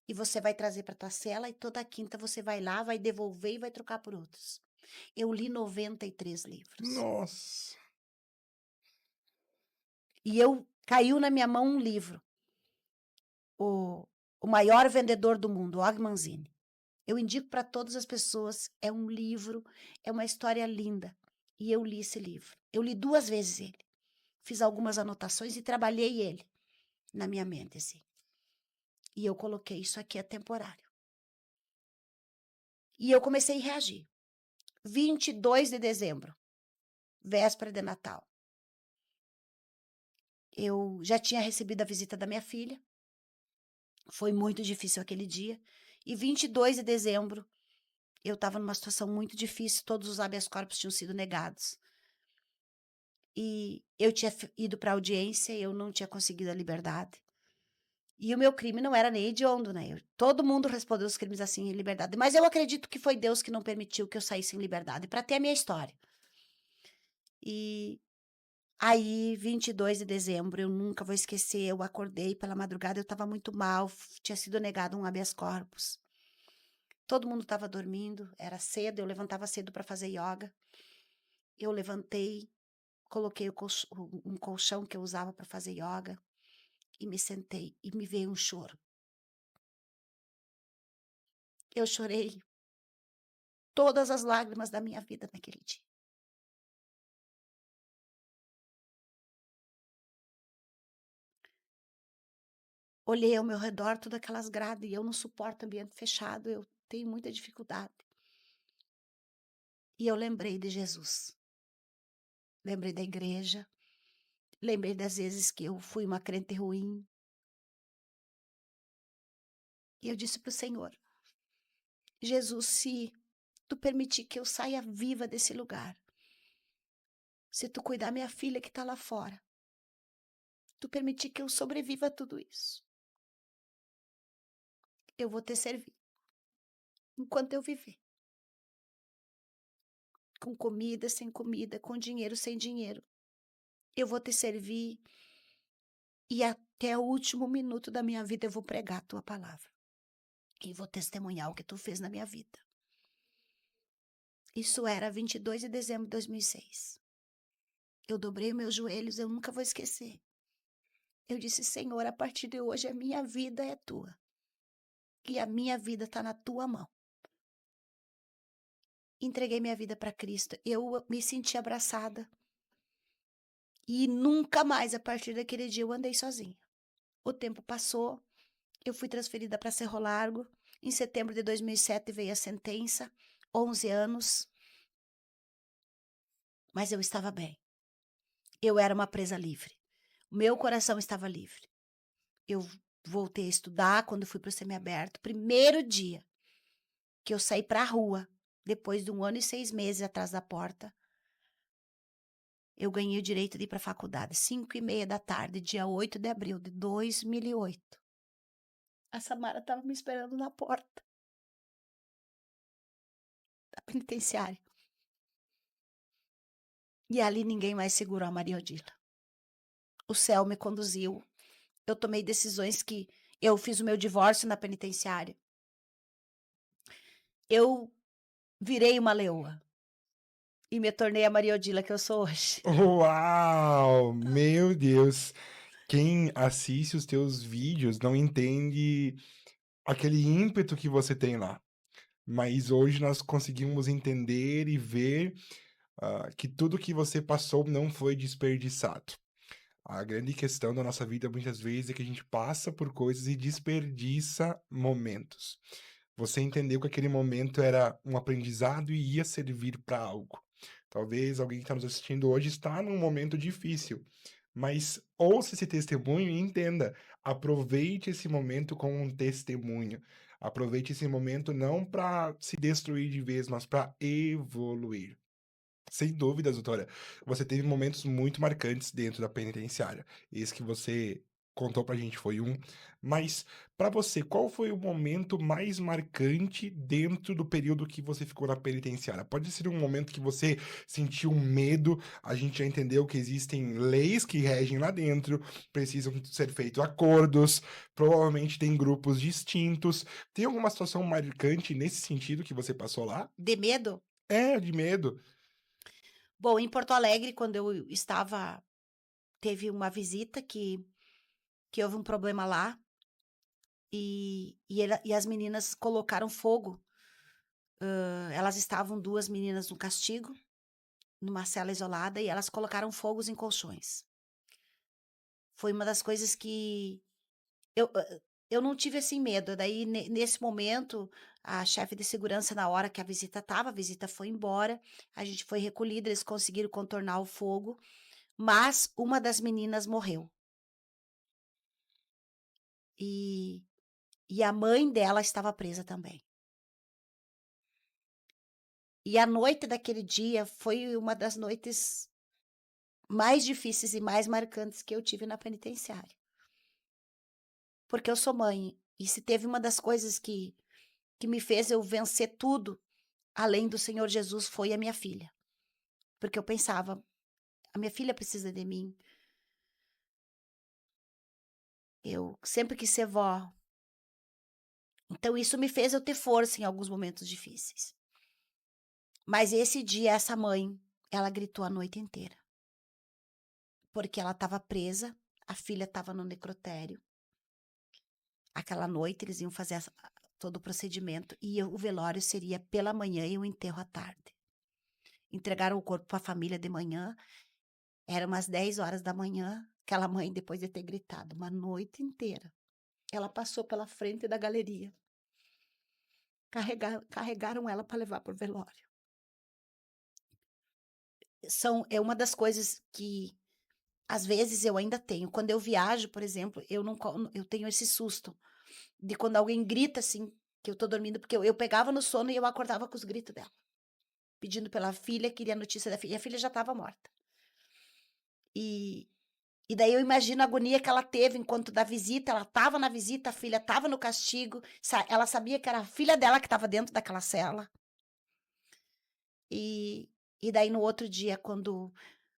E você vai trazer para tua cela e toda quinta você vai lá, vai devolver e vai trocar por outros. Eu li 93 livros. Nossa. E caiu na minha mão um livro. O maior vendedor do mundo, Og Manzini. Eu indico para todas as pessoas, é um livro, é uma história linda. E eu li esse livro. Eu li 2 vezes ele. Fiz algumas anotações e trabalhei ele na minha mente, assim. E eu coloquei, isso aqui é temporário. E eu comecei a reagir. 22 de dezembro, véspera de Natal. Eu já tinha recebido a visita da minha filha. Foi muito difícil aquele dia. E 22 de dezembro, eu estava numa situação muito difícil, todos os habeas corpus tinham sido negados. E eu tinha ido para audiência, eu não tinha conseguido a liberdade. E o meu crime não era nem hediondo, né? Todo mundo respondeu os crimes assim em liberdade. Mas eu acredito que foi Deus que não permitiu que eu saísse em liberdade, para ter a minha história. E aí, 22 de dezembro, eu nunca vou esquecer, eu acordei pela madrugada, eu estava muito mal, tinha sido negado um habeas corpus. Todo mundo estava dormindo, era cedo, eu levantava cedo para fazer yoga. Eu levantei, coloquei um colchão que eu usava para fazer yoga e me sentei e me veio um choro. Eu chorei todas as lágrimas da minha vida naquele dia. Olhei ao meu redor, todas aquelas grades, e eu não suporto ambiente fechado, eu tenho muita dificuldade. E eu lembrei de Jesus. Lembrei da igreja, lembrei das vezes que eu fui uma crente ruim. E eu disse para o Senhor: Jesus, se tu permitir que eu saia viva desse lugar, se tu cuidar minha filha que está lá fora, tu permitir que eu sobreviva a tudo isso, eu vou te servir enquanto eu viver. Com comida, sem comida, com dinheiro, sem dinheiro. Eu vou te servir e até o último minuto da minha vida eu vou pregar a tua palavra. E vou testemunhar o que tu fez na minha vida. Isso era 22 de dezembro de 2006. Eu dobrei meus joelhos, eu nunca vou esquecer. Eu disse: Senhor, a partir de hoje a minha vida é tua. E a minha vida está na tua mão. Entreguei minha vida para Cristo. Eu me senti abraçada. E nunca mais, a partir daquele dia, eu andei sozinha. O tempo passou. Eu fui transferida para Cerro Largo. Em setembro de 2007 veio a sentença. 11 anos. Mas eu estava bem. Eu era uma presa livre. Meu coração estava livre. Eu voltei a estudar quando fui para o semiaberto. Primeiro dia. que eu saí pra rua, depois de 1 ano e 6 meses atrás da porta, eu ganhei o direito de ir pra faculdade, 5h30 da tarde, dia 8 de abril de 2008. A Samara estava me esperando na porta da penitenciária. E ali ninguém mais segurou a Maria Odila. O céu me conduziu. Eu tomei decisões que eu fiz o meu divórcio na penitenciária. Eu virei uma leoa e me tornei a Maria Odila que eu sou hoje. Uau! Meu Deus! Quem assiste os teus vídeos não entende aquele ímpeto que você tem lá. Mas hoje nós conseguimos entender e ver, que tudo que você passou não foi desperdiçado. A grande questão da nossa vida muitas vezes é que a gente passa por coisas e desperdiça momentos. Você entendeu que aquele momento era um aprendizado e ia servir para algo. Talvez alguém que está nos assistindo hoje está num momento difícil, mas ouça esse testemunho e entenda. Aproveite esse momento como um testemunho. Aproveite esse momento não para se destruir de vez, mas para evoluir. Sem dúvidas, doutora. Você teve momentos muito marcantes dentro da penitenciária. Esse que você contou pra gente foi um. Mas, pra você, qual foi o momento mais marcante dentro do período que você ficou na penitenciária? Pode ser um momento que você sentiu medo, a gente já entendeu que existem leis que regem lá dentro, precisam ser feitos acordos, provavelmente tem grupos distintos. Tem alguma situação marcante nesse sentido que você passou lá? De medo? É, de medo. Bom, em Porto Alegre, quando eu estava, teve uma visita que houve um problema lá e as meninas colocaram fogo. Elas estavam 2 meninas no castigo, numa cela isolada, e elas colocaram fogos em colchões. Foi uma das coisas que eu não tive, assim, medo. Daí, nesse momento, a chefe de segurança, na hora que a visita foi embora, a gente foi recolhida, eles conseguiram contornar o fogo, mas uma das meninas morreu. E e a mãe dela estava presa também. E a noite daquele dia foi uma das noites mais difíceis e mais marcantes que eu tive na penitenciária. Porque eu sou mãe, e se teve uma das coisas que me fez eu vencer tudo, além do Senhor Jesus, foi a minha filha. Porque eu pensava: "A minha filha precisa de mim". Eu sempre quis ser vó. Então isso me fez eu ter força em alguns momentos difíceis. Mas esse dia, essa mãe, ela gritou a noite inteira. Porque ela estava presa, a filha estava no necrotério. Aquela noite eles iam fazer todo o procedimento e o velório seria pela manhã e o enterro à tarde. Entregaram o corpo para a família de manhã, era umas 10 horas da manhã, aquela mãe, depois de ter gritado uma noite inteira, ela passou pela frente da galeria. Carregaram ela para levar para o velório. É uma das coisas que às vezes eu ainda tenho. Quando eu viajo, por exemplo, eu tenho esse susto de quando alguém grita assim, que eu tô dormindo, porque eu pegava no sono e eu acordava com os gritos dela, pedindo pela filha, queria notícia da filha, e a filha já estava morta. E, e daí eu imagino a agonia que ela teve enquanto da visita, ela estava na visita, a filha estava no castigo, ela sabia que era a filha dela que estava dentro daquela cela. E, e daí no outro dia,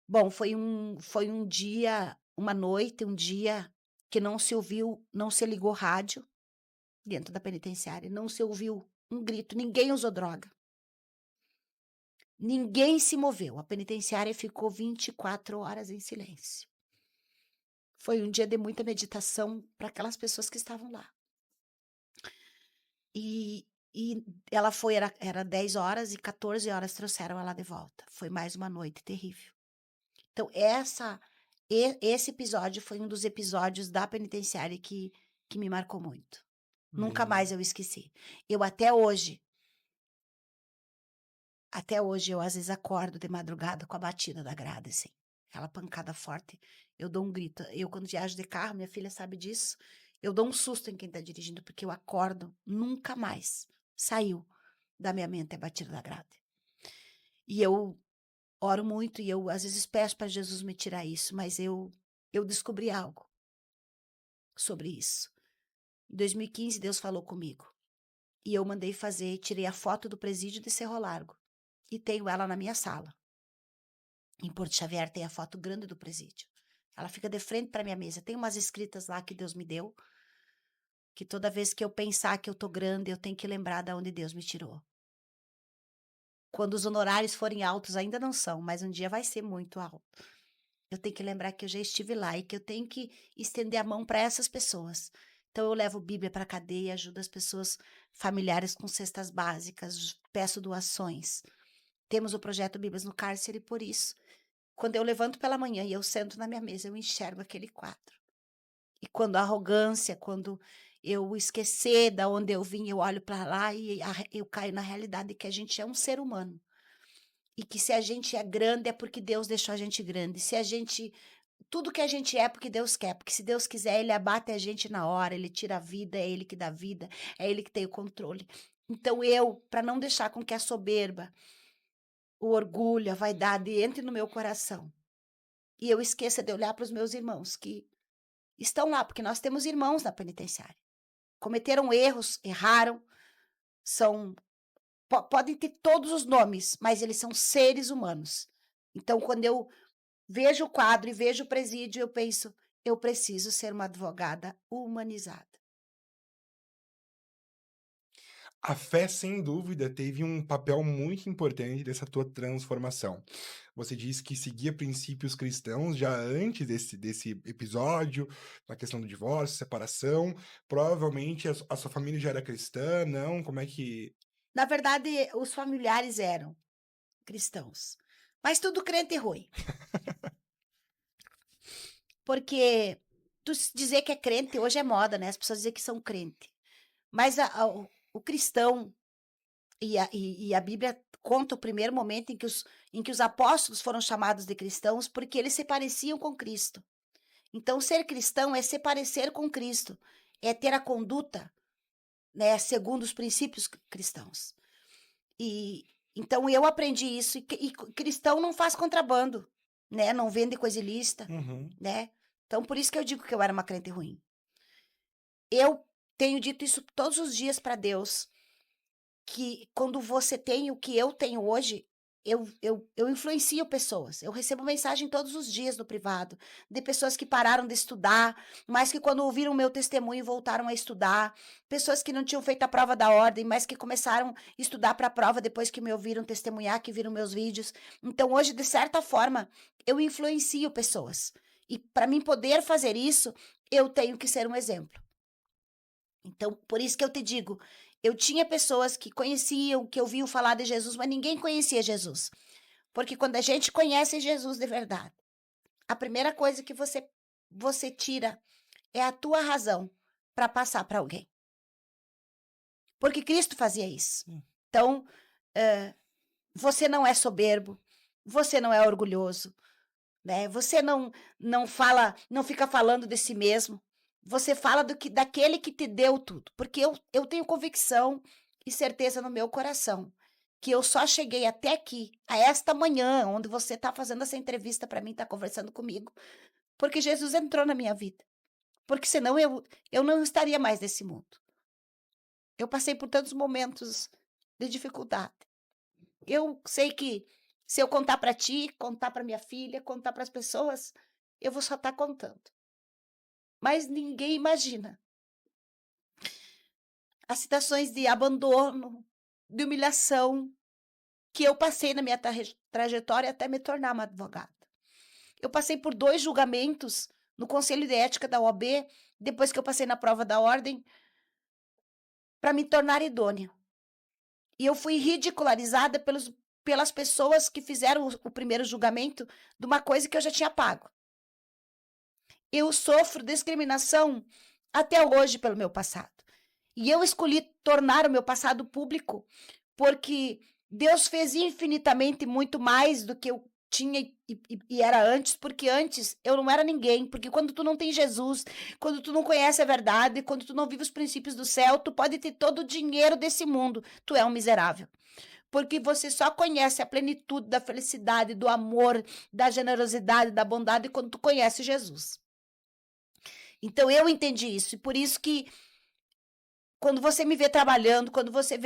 bom, foi um dia, uma noite, um dia que não se ouviu, não se ligou rádio dentro da penitenciária, não se ouviu um grito, ninguém usou droga. Ninguém se moveu, a penitenciária ficou 24 horas em silêncio. Foi um dia de muita meditação para aquelas pessoas que estavam lá. E ela foi, era 10 horas e 14 horas trouxeram ela de volta. Foi mais uma noite terrível. Então, esse episódio foi um dos episódios da penitenciária que me marcou muito. Nunca mais eu esqueci. Eu até hoje eu às vezes acordo de madrugada com a batida da grade, assim. Aquela pancada forte, eu dou um grito. Eu, quando viajo de carro, minha filha sabe disso, eu dou um susto em quem tá dirigindo, porque eu acordo, nunca mais. Saiu. da minha mente é batida da grade. E eu oro muito e eu às vezes peço para Jesus me tirar isso, mas eu descobri algo sobre isso. Em 2015 Deus falou comigo e eu mandei fazer, tirei a foto do presídio de Cerro Largo e tenho ela na minha sala. Em Porto Xavier tem a foto grande do presídio. Ela fica de frente para minha mesa. Tem umas escritas lá que Deus me deu, que toda vez que eu pensar que eu tô grande, eu tenho que lembrar de onde Deus me tirou. Quando os honorários forem altos, ainda não são, mas um dia vai ser muito alto. Eu tenho que lembrar que eu já estive lá e que eu tenho que estender a mão para essas pessoas. Então eu levo Bíblia para a cadeia, ajudo as pessoas familiares com cestas básicas, peço doações. Temos o projeto Bíblias no Cárcere, por isso, quando eu levanto pela manhã e eu sento na minha mesa, eu enxergo aquele quadro. E quando a arrogância, quando eu esquecer da onde eu vim, eu olho para lá e eu caio na realidade de que a gente é um ser humano. E que se a gente é grande é porque Deus deixou a gente grande. Se a gente tudo que a gente é porque Deus quer, porque se Deus quiser, ele abate a gente na hora, ele tira a vida, é ele que dá vida, é ele que tem o controle. Então eu, para não deixar com que a soberba, o orgulho, a vaidade entre no meu coração, e eu esqueça de olhar para os meus irmãos que estão lá, porque nós temos irmãos na penitenciária. Cometeram erros, erraram, podem ter todos os nomes, mas eles são seres humanos. Então, quando eu vejo o quadro e vejo o presídio, eu penso, eu preciso ser uma advogada humanizada. A fé, sem dúvida, teve um papel muito importante dessa tua transformação. Você disse que seguia princípios cristãos já antes desse episódio, na questão do divórcio, separação. Provavelmente a sua família já era cristã, não? Como é que. Na verdade, os familiares eram cristãos, mas tudo crente ruim. Porque dizer que é crente hoje é moda, né? As pessoas dizem que são crente. Mas o cristão e a Bíblia conta o primeiro momento em que os apóstolos foram chamados de cristãos porque eles se pareciam com Cristo. Então, ser cristão é se parecer com Cristo, é ter a conduta, né, segundo os princípios cristãos. E então eu aprendi isso. E cristão não faz contrabando, né? Não vende coisa ilícita, né? Então, por isso que eu digo que eu era uma crente ruim. Eu tenho dito isso todos os dias para Deus, que quando você tem o que eu tenho hoje, eu influencio pessoas. Eu recebo mensagem todos os dias no privado de pessoas que pararam de estudar, mas que quando ouviram o meu testemunho voltaram a estudar. Pessoas que não tinham feito a prova da ordem, mas que começaram a estudar para a prova depois que me ouviram testemunhar, que viram meus vídeos. Então hoje, de certa forma, eu influencio pessoas. E para mim poder fazer isso, eu tenho que ser um exemplo. Então, por isso que eu te digo, eu tinha pessoas que conheciam, que ouviam falar de Jesus, mas ninguém conhecia Jesus. Porque quando a gente conhece Jesus de verdade, a primeira coisa que você tira é a tua razão para passar para alguém. Porque Cristo fazia isso. Então, você não é soberbo, você não é orgulhoso, né? Você não fala, não fica falando de si mesmo. Você fala daquele que te deu tudo. Porque eu tenho convicção e certeza no meu coração que eu só cheguei até aqui, a esta manhã, onde você está fazendo essa entrevista para mim, está conversando comigo, porque Jesus entrou na minha vida. Porque senão eu não estaria mais nesse mundo. Eu passei por tantos momentos de dificuldade. Eu sei que se eu contar para ti, contar para minha filha, contar para as pessoas, eu vou só estar contando. Mas ninguém imagina as situações de abandono, de humilhação que eu passei na minha trajetória até me tornar uma advogada. Eu passei por 2 julgamentos no Conselho de Ética da OAB, depois que eu passei na prova da ordem, para me tornar idônea. E eu fui ridicularizada pelas pessoas que fizeram o primeiro julgamento de uma coisa que eu já tinha pago. Eu sofro discriminação até hoje pelo meu passado. E eu escolhi tornar o meu passado público porque Deus fez infinitamente muito mais do que tinha e era antes, porque antes eu não era ninguém, porque quando tu não tem Jesus, quando tu não conhece a verdade, quando tu não vive os princípios do céu, tu pode ter todo o dinheiro desse mundo, tu é um miserável. Porque você só conhece a plenitude da felicidade, do amor, da generosidade, da bondade quando tu conhece Jesus. Então eu entendi isso, e por isso que quando você me vê trabalhando, quando você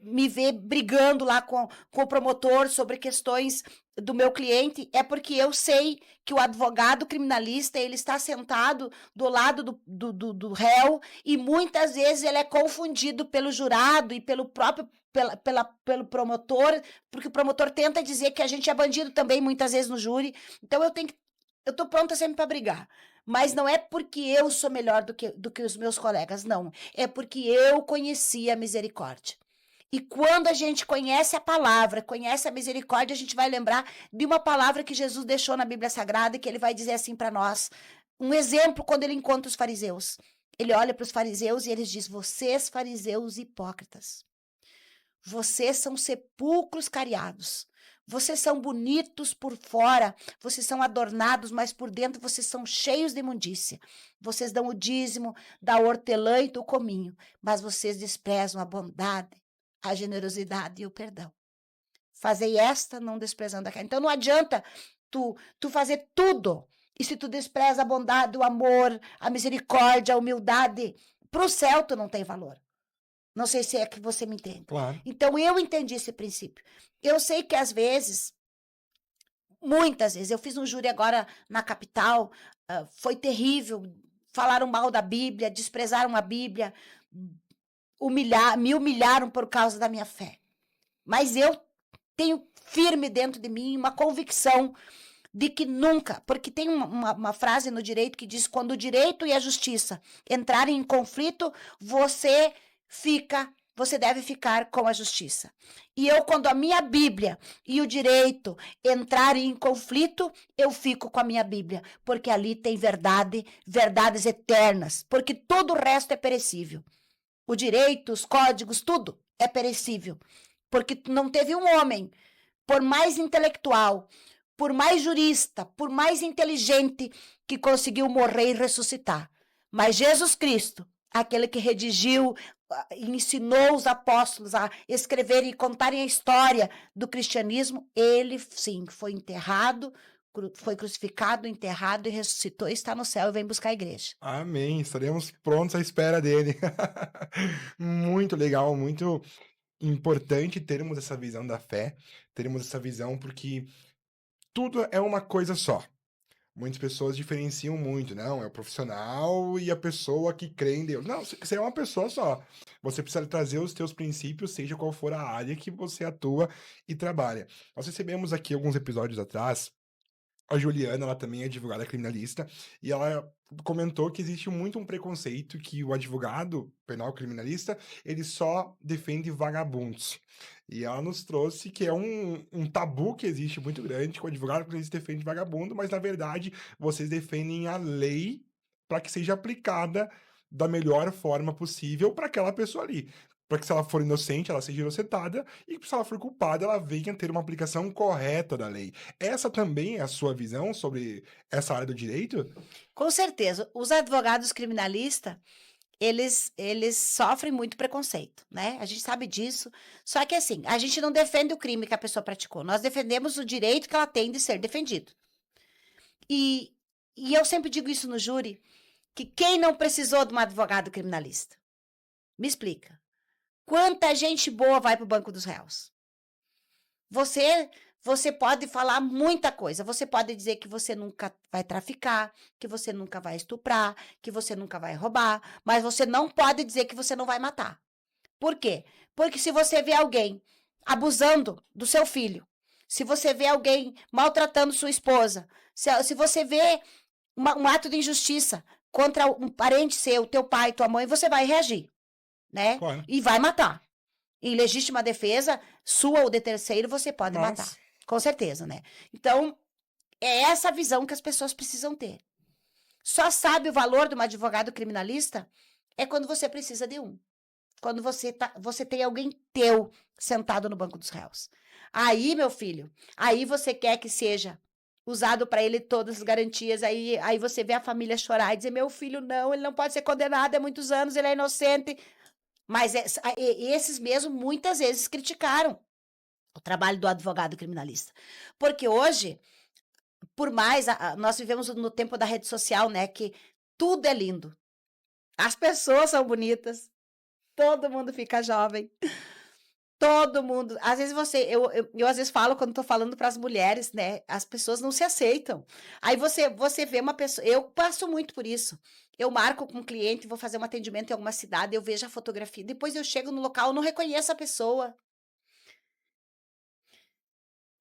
me vê brigando lá com o promotor sobre questões do meu cliente, é porque eu sei que o advogado criminalista, ele está sentado do lado do réu, e muitas vezes ele é confundido pelo jurado e pelo próprio pelo promotor, porque o promotor tenta dizer que a gente é bandido também, muitas vezes no júri. Então eu tô pronta sempre para brigar. Mas não é porque eu sou melhor do que os meus colegas, não. É porque eu conheci a misericórdia. E quando a gente conhece a palavra, conhece a misericórdia, a gente vai lembrar de uma palavra que Jesus deixou na Bíblia Sagrada, que ele vai dizer assim para nós. Um exemplo quando ele encontra os fariseus. Ele olha para os fariseus e ele diz: vocês, fariseus hipócritas, vocês são sepulcros cariados. Vocês são bonitos por fora, vocês são adornados, mas por dentro vocês são cheios de imundícia. Vocês dão o dízimo da hortelã e do cominho, mas vocês desprezam a bondade, a generosidade e o perdão. Fazei esta, não desprezando aquela. Então não adianta tu fazer tudo. E se tu despreza a bondade, o amor, a misericórdia, a humildade, para o céu tu não tem valor. Não sei se é que você me entende. Claro. Então, eu entendi esse princípio. Eu sei que, às vezes, muitas vezes, eu fiz um júri agora na capital, foi terrível, falaram mal da Bíblia, desprezaram a Bíblia, me humilharam por causa da minha fé. Mas eu tenho firme dentro de mim uma convicção de que nunca, porque tem uma frase no direito que diz: quando o direito e a justiça entrarem em conflito, você deve ficar com a justiça. E eu, quando a minha Bíblia e o direito entrarem em conflito, eu fico com a minha Bíblia, porque ali tem verdade, verdades eternas, porque todo o resto é perecível. O direito, os códigos, tudo é perecível, porque não teve um homem, por mais intelectual, por mais jurista, por mais inteligente, que conseguiu morrer e ressuscitar. Mas Jesus Cristo, aquele que redigiu, ensinou os apóstolos a escreverem e contarem a história do cristianismo, ele sim foi enterrado, foi crucificado, enterrado e ressuscitou, e está no céu e vem buscar a igreja. Amém. Estaremos prontos à espera dele. Muito legal, muito importante termos essa visão da fé, termos essa visão porque tudo é uma coisa só. Muitas pessoas diferenciam muito, não, é o profissional e a pessoa que crê em Deus. Não, você é uma pessoa só. Você precisa trazer os teus princípios, seja qual for a área que você atua e trabalha. Nós recebemos aqui alguns episódios atrás a Juliana, ela também é advogada criminalista, e ela comentou que existe muito um preconceito que o advogado penal criminalista, ele só defende vagabundos. E ela nos trouxe que é um tabu que existe muito grande, que o advogado criminalista defende vagabundo, mas na verdade vocês defendem a lei para que seja aplicada da melhor forma possível para aquela pessoa ali. Para que se ela for inocente, ela seja inocentada, e se ela for culpada, ela venha ter uma aplicação correta da lei. Essa também é a sua visão sobre essa área do direito? Com certeza. Os advogados criminalistas, eles sofrem muito preconceito, né? A gente sabe disso. Só que assim, a gente não defende o crime que a pessoa praticou. Nós defendemos o direito que ela tem de ser defendido. E eu sempre digo isso no júri, que quem não precisou de um advogado criminalista? Me explica. Quanta gente boa vai para o banco dos réus? Você pode falar muita coisa. Você pode dizer que você nunca vai traficar, que você nunca vai estuprar, que você nunca vai roubar, mas você não pode dizer que você não vai matar. Por quê? Porque se você vê alguém abusando do seu filho, se você vê alguém maltratando sua esposa, se você vê um ato de injustiça contra um parente seu, teu pai, tua mãe, você vai reagir, né? Claro. E vai matar. Em legítima defesa, sua ou de terceiro, você pode matar. Com certeza, né? Então, é essa visão que as pessoas precisam ter. Só sabe o valor de um advogado criminalista é quando você precisa de um. Quando você tem alguém teu sentado no banco dos réus. Aí, meu filho, aí você quer que seja usado para ele todas as garantias, aí você vê a família chorar e dizer: "Meu filho não, ele não pode ser condenado há muitos anos, ele é inocente". Mas esses mesmo muitas vezes criticaram o trabalho do advogado criminalista. Porque hoje, por mais nós vivemos no tempo da rede social, né, que tudo é lindo. As pessoas são bonitas, todo mundo fica jovem. Todo mundo. Às vezes eu às vezes falo quando tô falando para as mulheres, né, as pessoas não se aceitam. Aí você vê uma pessoa, eu passo muito por isso. Eu marco com um cliente, vou fazer um atendimento em alguma cidade, eu vejo a fotografia, depois eu chego no local, eu não reconheço a pessoa.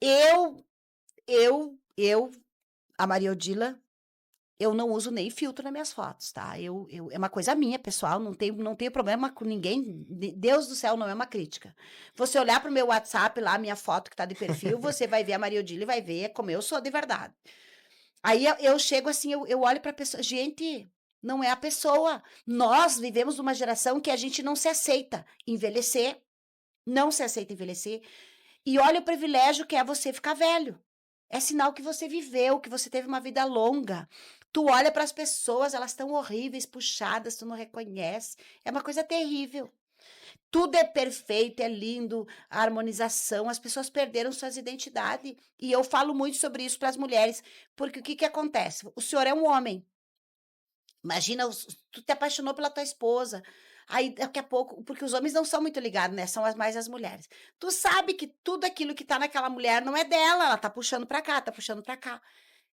Eu eu, a Maria Odila, eu não uso nem filtro nas minhas fotos, tá? É uma coisa minha, pessoal, não tenho problema com ninguém. Deus do céu, não é uma crítica. Você olhar para o meu WhatsApp lá, minha foto que tá de perfil, você vai ver a Maria Odile e vai ver como eu sou de verdade. Aí eu chego assim, eu olho para a pessoa, gente, não é a pessoa. Nós vivemos numa geração que a gente não se aceita envelhecer, não se aceita envelhecer, e olha o privilégio que é você ficar velho. É sinal que você viveu, que você teve uma vida longa. Tu olha para as pessoas, elas estão horríveis, puxadas, tu não reconhece. É uma coisa terrível. Tudo é perfeito, é lindo, a harmonização, as pessoas perderam suas identidades. E eu falo muito sobre isso para as mulheres, porque o que que acontece? O senhor é um homem. Imagina, tu te apaixonou pela tua esposa. Aí daqui a pouco, porque os homens não são muito ligados, né? São mais as mulheres. Tu sabe que tudo aquilo que tá naquela mulher não é dela, ela tá puxando pra cá, tá puxando pra cá.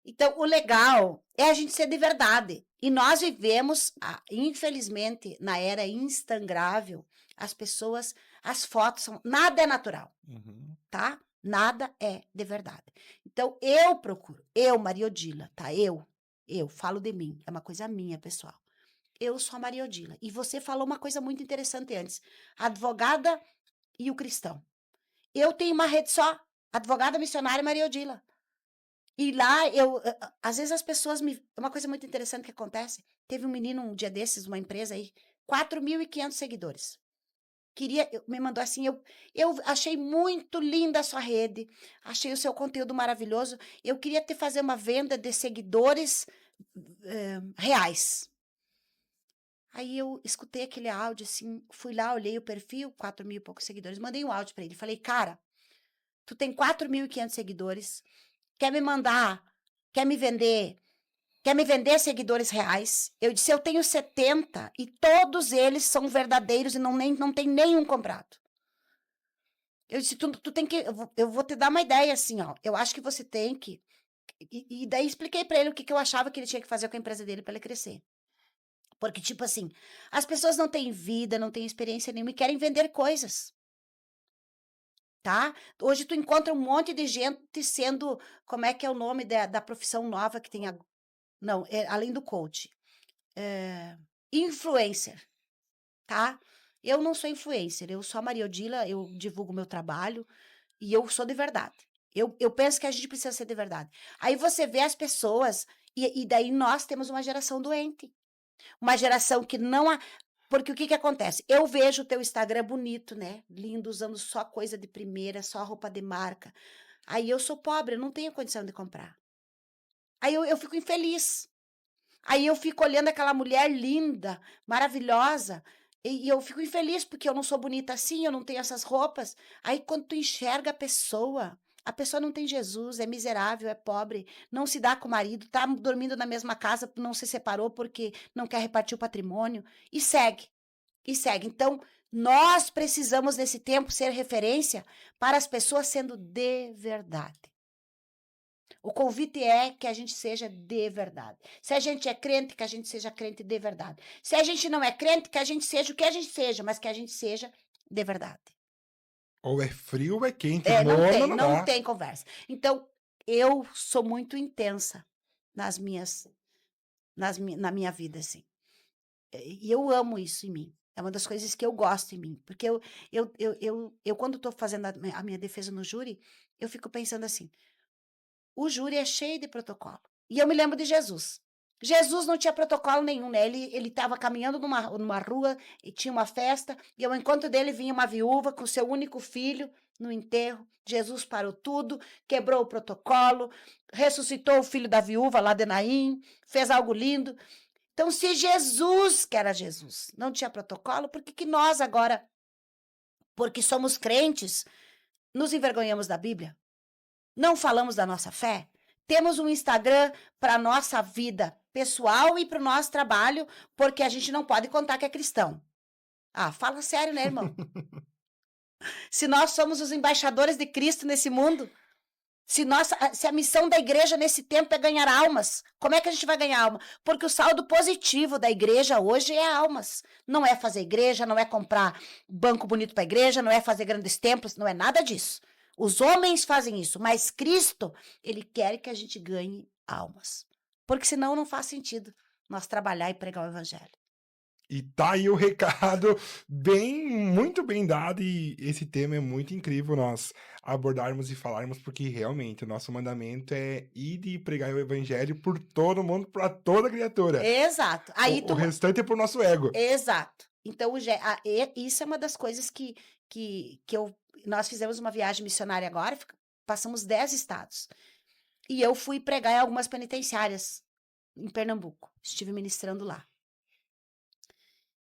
Então, o legal é a gente ser de verdade. E nós vivemos, infelizmente, na era instagrável, as pessoas, as fotos são, nada é natural, Uhum. tá? Nada é de verdade. Então, eu procuro, eu, Maria Odila, tá? Eu falo de mim, é uma coisa minha, pessoal. Eu sou a Maria Odila. E você falou uma coisa muito interessante antes, a advogada e o cristão. Eu tenho uma rede só, advogada missionária Maria Odila. E lá às vezes as pessoas me, uma coisa muito interessante que acontece, teve um menino um dia desses, uma empresa aí, 4.500 seguidores. Me mandou assim, eu achei muito linda a sua rede, achei o seu conteúdo maravilhoso, eu queria te fazer uma venda de seguidores reais. Aí eu escutei aquele áudio, assim, fui lá, olhei o perfil, 4.000 e poucos seguidores, mandei um áudio para ele, falei, cara, tu tem 4.500 seguidores, quer me mandar, quer me vender, quer me vender seguidores reais? Eu disse, eu tenho 70 e todos eles são verdadeiros e não tem nenhum comprado. Eu disse, tu tem que, eu vou te dar uma ideia assim, ó, eu acho que você tem que, e daí expliquei para ele o que, que eu achava que ele tinha que fazer com a empresa dele para ele crescer. Porque, tipo assim, as pessoas não têm vida, não têm experiência nenhuma e querem vender coisas, tá? Hoje tu encontra um monte de gente sendo, como é que é o nome da profissão nova que tem não, além do coach, influencer, tá? Eu não sou influencer, eu sou a Maria Odila, eu divulgo meu trabalho e eu sou de verdade. Eu penso que a gente precisa ser de verdade. Aí você vê as pessoas e daí nós temos uma geração doente. Uma geração que não há. Porque o que que acontece? Eu vejo o teu Instagram bonito, né? Lindo, usando só coisa de primeira, só roupa de marca. Aí eu sou pobre, eu não tenho condição de comprar. Aí eu fico infeliz. Aí eu fico olhando aquela mulher linda, maravilhosa, e eu fico infeliz porque eu não sou bonita assim, eu não tenho essas roupas. Aí quando tu enxerga a pessoa não tem Jesus, é miserável, é pobre, não se dá com o marido, tá dormindo na mesma casa, não se separou porque não quer repartir o patrimônio, e segue, e segue. Então, nós precisamos nesse tempo ser referência para as pessoas sendo de verdade. O convite é que a gente seja de verdade. Se a gente é crente, que a gente seja crente de verdade. Se a gente não é crente, que a gente seja o que a gente seja, mas que a gente seja de verdade. Ou é frio ou é quente, É, morno não não dá. tem conversa. Então, eu sou muito intensa nas minhas, na minha vida, assim. E eu amo isso em mim. É uma das coisas que eu gosto em mim. Porque eu quando estou fazendo a minha defesa no júri, eu fico pensando assim, o júri é cheio de protocolo. E eu me lembro de Jesus. Jesus não tinha protocolo nenhum, né? Ele estava caminhando numa rua e tinha uma festa, e ao encontro dele vinha uma viúva com seu único filho no enterro. Jesus parou tudo, quebrou o protocolo, ressuscitou o filho da viúva lá de Naim, fez algo lindo. Então, se Jesus, que era Jesus, não tinha protocolo, por que que nós agora, porque somos crentes, nos envergonhamos da Bíblia? Não falamos da nossa fé? Temos um Instagram para a nossa vida pessoal e para o nosso trabalho, porque a gente não pode contar que é cristão. Ah, fala sério, né, irmão? Se nós somos os embaixadores de Cristo nesse mundo, se a missão da igreja nesse tempo é ganhar almas, como é que a gente vai ganhar alma? Porque o saldo positivo da igreja hoje é almas. Não é fazer igreja, não é comprar banco bonito para a igreja, não é fazer grandes templos, não é nada disso. Os homens fazem isso, mas Cristo, ele quer que a gente ganhe almas. Porque senão não faz sentido nós trabalhar e pregar o evangelho. E tá aí o recado muito bem dado, e esse tema é muito incrível nós abordarmos e falarmos, porque realmente o nosso mandamento é ir e pregar o evangelho por todo mundo, para toda criatura. Exato. Aí O restante é pro nosso ego. Exato. Então, isso é uma das coisas nós fizemos uma viagem missionária agora, passamos 10 estados. E eu fui pregar em algumas penitenciárias em Pernambuco. Estive ministrando lá.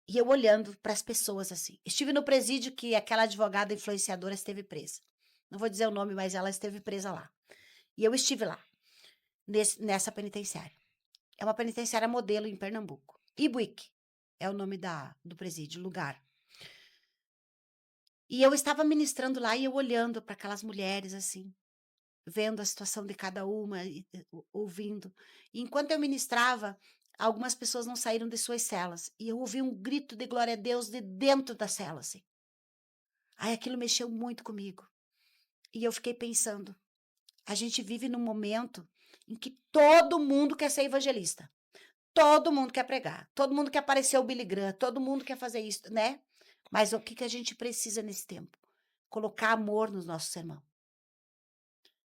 E eu olhando para as pessoas assim. Estive no presídio que aquela advogada influenciadora esteve presa. Não vou dizer o nome, mas ela esteve presa lá. E eu estive lá, nessa penitenciária. É uma penitenciária modelo em Pernambuco. Ibuíque é o nome do presídio, lugar. E eu estava ministrando lá e eu olhando para aquelas mulheres assim, vendo a situação de cada uma, ouvindo. E enquanto eu ministrava, algumas pessoas não saíram de suas celas. E eu ouvi um grito de glória a Deus de dentro da cela, assim. Aí aquilo mexeu muito comigo. E eu fiquei pensando, a gente vive num momento em que todo mundo quer ser evangelista. Todo mundo quer pregar. Todo mundo quer aparecer o Billy Graham. Todo mundo quer fazer isso, né? Mas o que a gente precisa nesse tempo? Colocar amor no nosso sermão.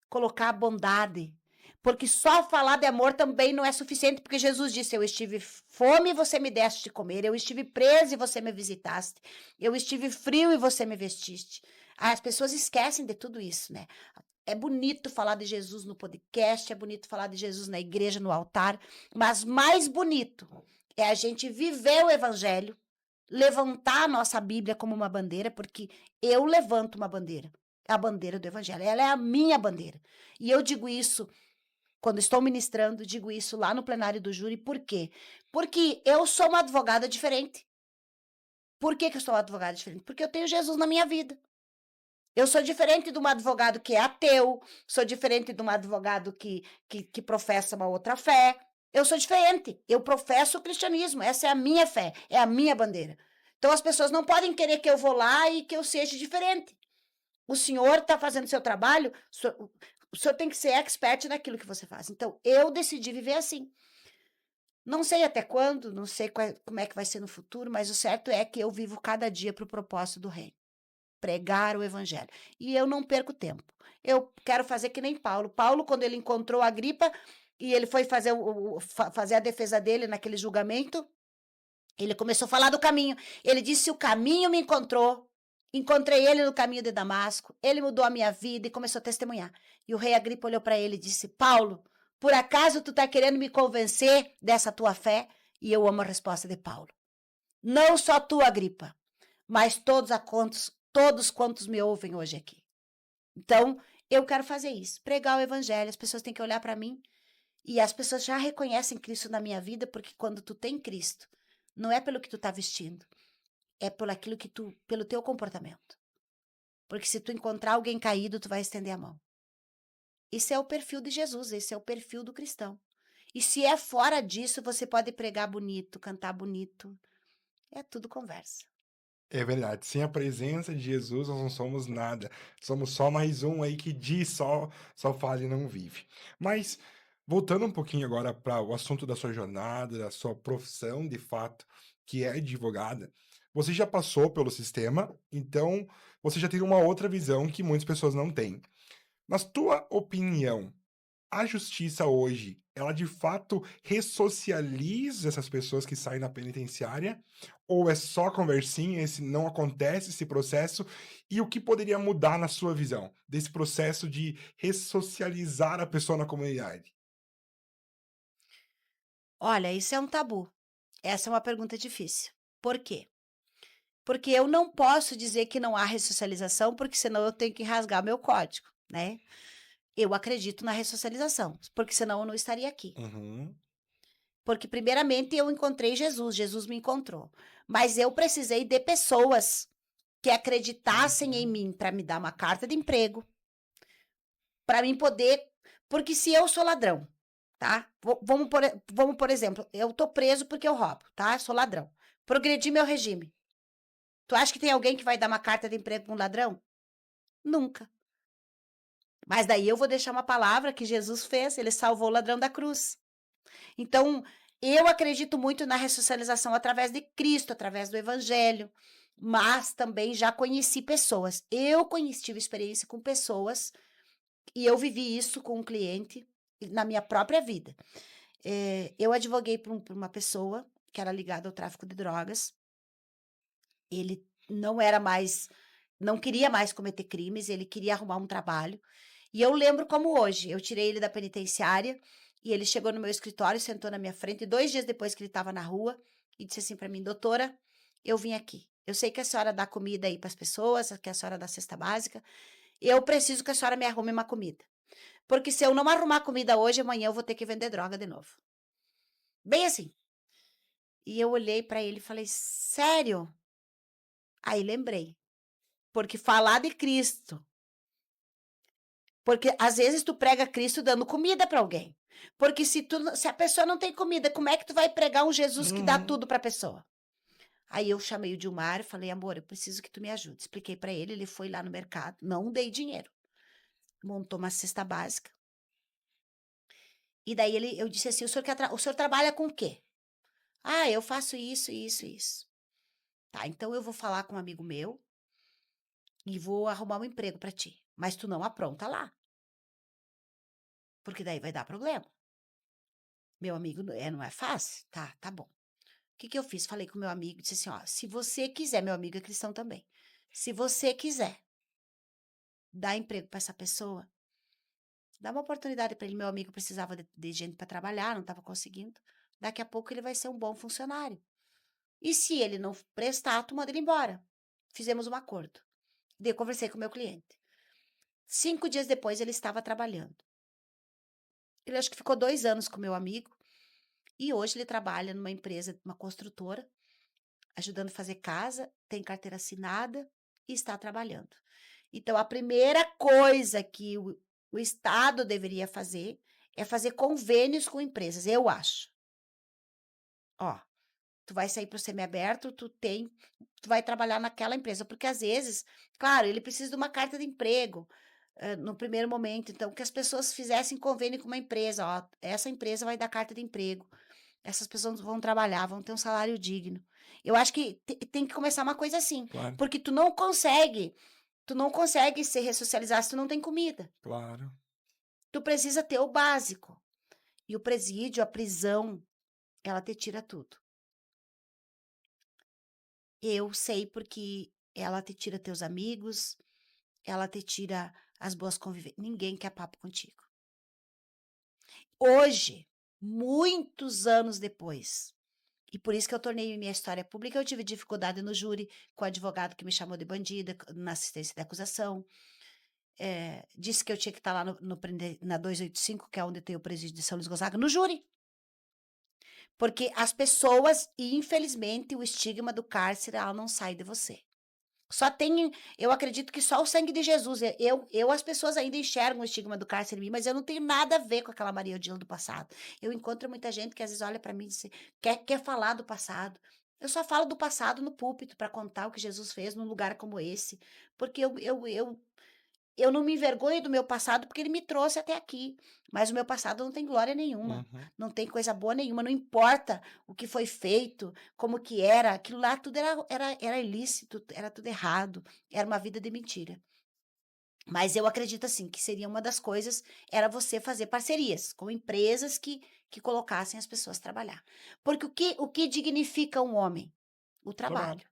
Colocar bondade. Porque só falar de amor também não é suficiente, porque Jesus disse, eu estive fome e você me deste de comer, eu estive preso e você me visitaste, eu estive frio e você me vestiste. As pessoas esquecem de tudo isso, né? É bonito falar de Jesus no podcast, é bonito falar de Jesus na igreja, no altar, mas mais bonito é a gente viver o evangelho, levantar a nossa Bíblia como uma bandeira, porque eu levanto uma bandeira, a bandeira do evangelho, ela é a minha bandeira. E eu digo isso quando estou ministrando, digo isso lá no plenário do júri, por quê? Porque eu sou uma advogada diferente. Por que eu sou uma advogada diferente? Porque eu tenho Jesus na minha vida. Eu sou diferente de um advogado que é ateu, sou diferente de um advogado que professa uma outra fé. Eu sou diferente, eu professo o cristianismo, essa é a minha fé, é a minha bandeira. Então as pessoas não podem querer que eu vou lá e que eu seja diferente. O senhor está fazendo seu trabalho, o senhor tem que ser expert naquilo que você faz. Então, eu decidi viver assim. Não sei até quando, não sei como é que vai ser no futuro, mas o certo é que eu vivo cada dia para o propósito do reino. Pregar o evangelho. E eu não perco tempo. Eu quero fazer que nem Paulo. Paulo, quando ele encontrou a Agripa e ele foi fazer a defesa dele naquele julgamento, ele começou a falar do caminho. Ele disse, o caminho me encontrou. Encontrei ele no caminho de Damasco. Ele mudou a minha vida e começou a testemunhar. E o rei Agripa olhou para ele e disse, Paulo, por acaso tu está querendo me convencer dessa tua fé? E eu amo a resposta de Paulo. Não só tu, Agripa, mas todos quantos me ouvem hoje aqui. Então, eu quero fazer isso, pregar o evangelho. As pessoas têm que olhar para mim e as pessoas já reconhecem Cristo na minha vida, porque quando tu tem Cristo, não é pelo que tu está vestindo, é pelo teu comportamento. Porque se tu encontrar alguém caído, tu vai estender a mão. Esse é o perfil de Jesus, esse é o perfil do cristão. E se é fora disso, você pode pregar bonito, cantar bonito. É tudo conversa. É verdade. Sem a presença de Jesus, nós não somos nada. Somos só mais um aí que diz só fala e não vive. Mas, voltando um pouquinho agora para o assunto da sua jornada, da sua profissão, de fato, que é advogada, você já passou pelo sistema, então você já tem uma outra visão que muitas pessoas não têm. Na tua opinião, a justiça hoje ela de fato ressocializa essas pessoas que saem da penitenciária? Ou é só conversinha, esse não acontece esse processo? E o que poderia mudar na sua visão desse processo de ressocializar a pessoa na comunidade? Olha, isso é um tabu. Essa é uma pergunta difícil. Por quê? Porque eu não posso dizer que não há ressocialização, porque senão eu tenho que rasgar meu código, né? Eu acredito na ressocialização, porque senão eu não estaria aqui. Uhum, Porque, primeiramente, eu encontrei Jesus, Jesus me encontrou. Mas eu precisei de pessoas que acreditassem em uhum, mim para me dar uma carta de emprego, para mim poder. Porque se eu sou ladrão, tá? Vamos por exemplo, eu tô preso porque eu roubo, tá? Sou ladrão. Progredi meu regime. Tu acha que tem alguém que vai dar uma carta de emprego para um ladrão? Nunca. Mas daí eu vou deixar uma palavra que Jesus fez, ele salvou o ladrão da cruz. Então, eu acredito muito na ressocialização através de Cristo, através do Evangelho, mas também já conheci pessoas. Tive experiência com pessoas e eu vivi isso com um cliente na minha própria vida. Eu advoguei para uma pessoa que era ligada ao tráfico de drogas. Ele não queria mais cometer crimes, ele queria arrumar um trabalho. E eu lembro como hoje, eu tirei ele da penitenciária e ele chegou no meu escritório, sentou na minha frente, e 2 dias depois que ele estava na rua, e disse assim para mim: "Doutora, eu vim aqui. Eu sei que a senhora dá comida aí para as pessoas, que a senhora dá cesta básica, eu preciso que a senhora me arrume uma comida. Porque se eu não arrumar comida hoje, amanhã eu vou ter que vender droga de novo". Bem assim. E eu olhei para ele e falei: "Sério?". Aí lembrei, porque falar de Cristo, porque às vezes tu prega Cristo dando comida para alguém. Porque se a pessoa não tem comida, como é que tu vai pregar um Jesus que dá uhum. tudo para a pessoa? Aí eu chamei o Dilmar e falei: "Amor, eu preciso que tu me ajude". Expliquei para ele, ele foi lá no mercado, não dei dinheiro, montou uma cesta básica. E daí eu disse assim: o senhor trabalha com o quê?". "Ah, eu faço isso, isso, isso". "Tá, então eu vou falar com um amigo meu e vou arrumar um emprego para ti, mas tu não apronta lá, porque daí vai dar problema". Meu amigo, não é fácil? Tá bom. O que que eu fiz? Falei com meu amigo, disse assim: "Ó, se você quiser", meu amigo é cristão também, "se você quiser dar emprego para essa pessoa, dá uma oportunidade para ele". Meu amigo precisava de gente para trabalhar, não estava conseguindo. Daqui a pouco ele vai ser um bom funcionário. E se ele não prestar, tu manda ele embora. Fizemos um acordo. Daí eu conversei com o meu cliente. 5 dias depois ele estava trabalhando. Ele acho que ficou 2 anos com meu amigo e hoje ele trabalha numa empresa, uma construtora, ajudando a fazer casa, tem carteira assinada e está trabalhando. Então, a primeira coisa que o Estado deveria fazer é fazer convênios com empresas, eu acho. Ó, tu vai sair para o semiaberto, tu vai trabalhar naquela empresa, porque às vezes, claro, ele precisa de uma carta de emprego, no primeiro momento, então que as pessoas fizessem convênio com uma empresa, ó, essa empresa vai dar carta de emprego, essas pessoas vão trabalhar, vão ter um salário digno. Eu acho que tem que começar uma coisa assim, Claro, porque tu não consegue se ressocializar se tu não tem comida. claro. Tu precisa ter o básico. E o presídio, a prisão, ela te tira tudo. Eu sei porque ela te tira teus amigos, ela te tira as boas convivências. Ninguém quer papo contigo. Hoje, muitos anos depois, e por isso que eu tornei minha história pública, eu tive dificuldade no júri com o advogado que me chamou de bandida na assistência de acusação. Disse que eu tinha que estar lá na 285, que é onde tem o presídio de São Luís Gonzaga, no júri. Porque as pessoas, e infelizmente, o estigma do cárcere, ela não sai de você. Só tem, eu acredito que só o sangue de Jesus. As pessoas ainda enxergam o estigma do cárcere em mim, mas eu não tenho nada a ver com aquela Maria Odila do passado. Eu encontro muita gente que às vezes olha para mim e diz, quer falar do passado. Eu só falo do passado no púlpito para contar o que Jesus fez num lugar como esse. Porque eu não me envergonho do meu passado porque ele me trouxe até aqui. Mas o meu passado não tem glória nenhuma. Uhum. Não tem coisa boa nenhuma. Não importa o que foi feito, como que era. Aquilo lá tudo era ilícito, era tudo errado. Era uma vida de mentira. Mas eu acredito, assim, que seria uma das coisas era você fazer parcerias com empresas que colocassem as pessoas trabalhar. Porque o que dignifica um homem? O Trabalho. trabalho,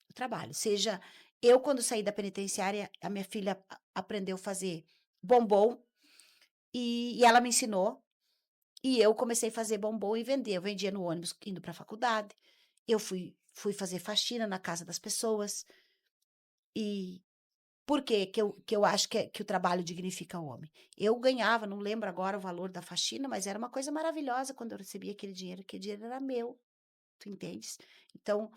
o trabalho. Seja eu quando saí da penitenciária, a minha filha aprendeu a fazer bombom, e ela me ensinou, e eu comecei a fazer bombom e vender. Eu vendia no ônibus indo para a faculdade, eu fui fazer faxina na casa das pessoas, e por que eu acho que o trabalho dignifica o homem? Eu ganhava, não lembro agora o valor da faxina, mas era uma coisa maravilhosa quando eu recebia aquele dinheiro era meu, tu entendes? Então,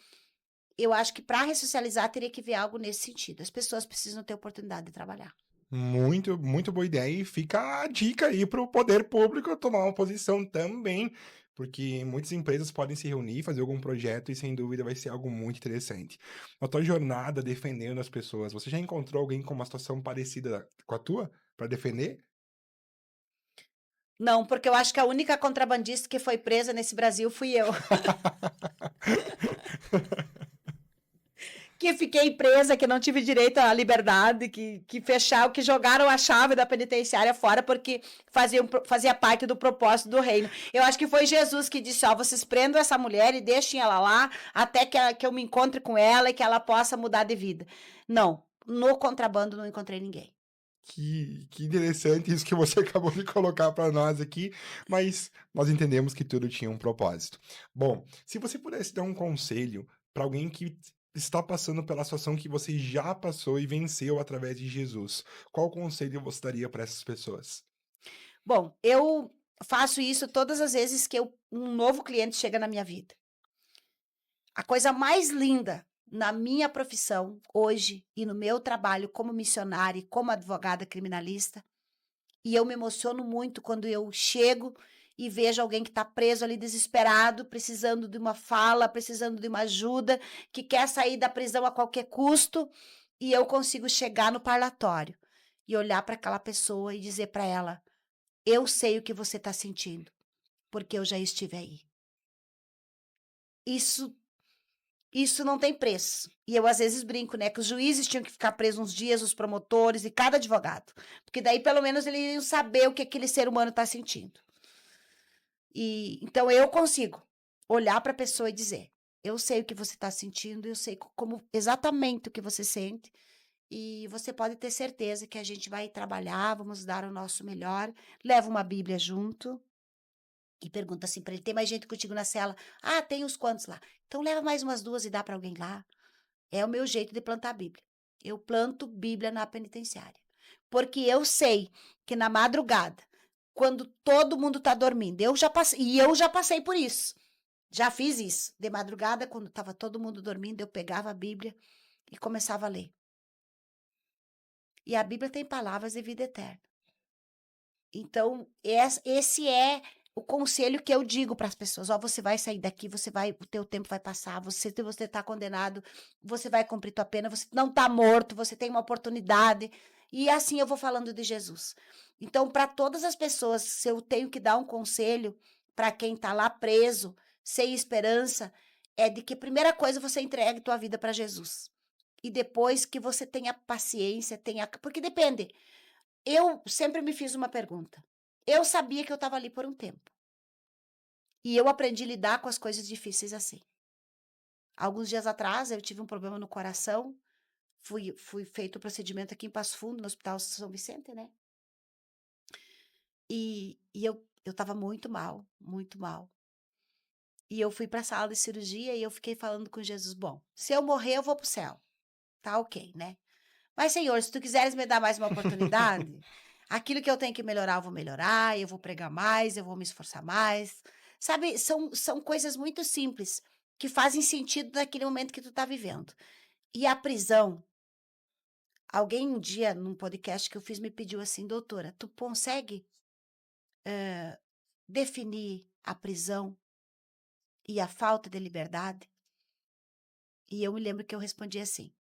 eu acho que para ressocializar teria que ver algo nesse sentido, as pessoas precisam ter oportunidade de trabalhar. Muito, muito boa ideia e fica a dica aí para o poder público tomar uma posição também, porque muitas empresas podem se reunir, fazer algum projeto e sem dúvida vai ser algo muito interessante. Na tua jornada defendendo as pessoas, você já encontrou alguém com uma situação parecida com a tua para defender? Não, porque eu acho que a única contrabandista que foi presa nesse Brasil fui eu. Que fiquei presa, que não tive direito à liberdade, que fecharam, que jogaram a chave da penitenciária fora porque fazia parte do propósito do reino. Eu acho que foi Jesus que disse: ó, vocês prendam essa mulher e deixem ela lá até que eu me encontre com ela e que ela possa mudar de vida. Não, no contrabando não encontrei ninguém. Que interessante isso que você acabou de colocar para nós aqui, mas nós entendemos que tudo tinha um propósito. Bom, se você pudesse dar um conselho para alguém que está passando pela situação que você já passou e venceu através de Jesus, qual conselho você daria para essas pessoas? Bom, eu faço isso todas as vezes que um novo cliente chega na minha vida. A coisa mais linda na minha profissão hoje e no meu trabalho como missionária e como advogada criminalista, e eu me emociono muito quando eu chego e vejo alguém que está preso ali desesperado, precisando de uma fala, precisando de uma ajuda, que quer sair da prisão a qualquer custo, e eu consigo chegar no parlatório e olhar para aquela pessoa e dizer para ela: eu sei o que você está sentindo, porque eu já estive aí. Isso Isso não tem preço. E eu às vezes brinco, né, que os juízes tinham que ficar presos uns dias, os promotores e cada advogado, porque daí pelo menos eles iam saber o que aquele ser humano está sentindo. E então eu consigo olhar para a pessoa e dizer: eu sei o que você está sentindo, eu sei como exatamente o que você sente, e você pode ter certeza que a gente vai trabalhar, vamos dar o nosso melhor. Leva uma Bíblia junto e pergunta assim para ele: tem mais gente contigo na cela? Ah, tem os quantos lá? Então leva mais umas duas e dá para alguém lá. É o meu jeito de plantar Bíblia. Eu planto Bíblia na penitenciária. Porque eu sei que na madrugada, quando todo mundo está dormindo, eu já passei por isso. Já fiz isso. De madrugada, quando estava todo mundo dormindo, eu pegava a Bíblia e começava a ler. E a Bíblia tem palavras de vida eterna. Então, esse é o conselho que eu digo para as pessoas: ó, você vai sair daqui, o teu tempo vai passar, você está condenado, você vai cumprir tua pena, você não está morto, você tem uma oportunidade. E assim eu vou falando de Jesus. Então, para todas as pessoas, se eu tenho que dar um conselho para quem está lá preso, sem esperança, é de que a primeira coisa você entregue tua vida para Jesus. E depois que você tenha paciência, porque depende. Eu sempre me fiz uma pergunta. Eu sabia que eu estava ali por um tempo. E eu aprendi a lidar com as coisas difíceis assim. Alguns dias atrás, eu tive um problema no coração. Fui feito o procedimento aqui em Passo Fundo, no Hospital São Vicente, né? E eu estava muito mal, muito mal. E eu fui para a sala de cirurgia e eu fiquei falando com Jesus: bom, se eu morrer, eu vou para o céu. Tá ok, né? Mas, Senhor, se tu quiseres me dar mais uma oportunidade, aquilo que eu tenho que melhorar, eu vou melhorar, eu vou pregar mais, eu vou me esforçar mais. Sabe, são coisas muito simples que fazem sentido naquele momento que tu tá vivendo. E a prisão, alguém um dia, num podcast que eu fiz, me pediu assim: doutora, tu consegue definir a prisão e a falta de liberdade? E eu me lembro que eu respondi assim: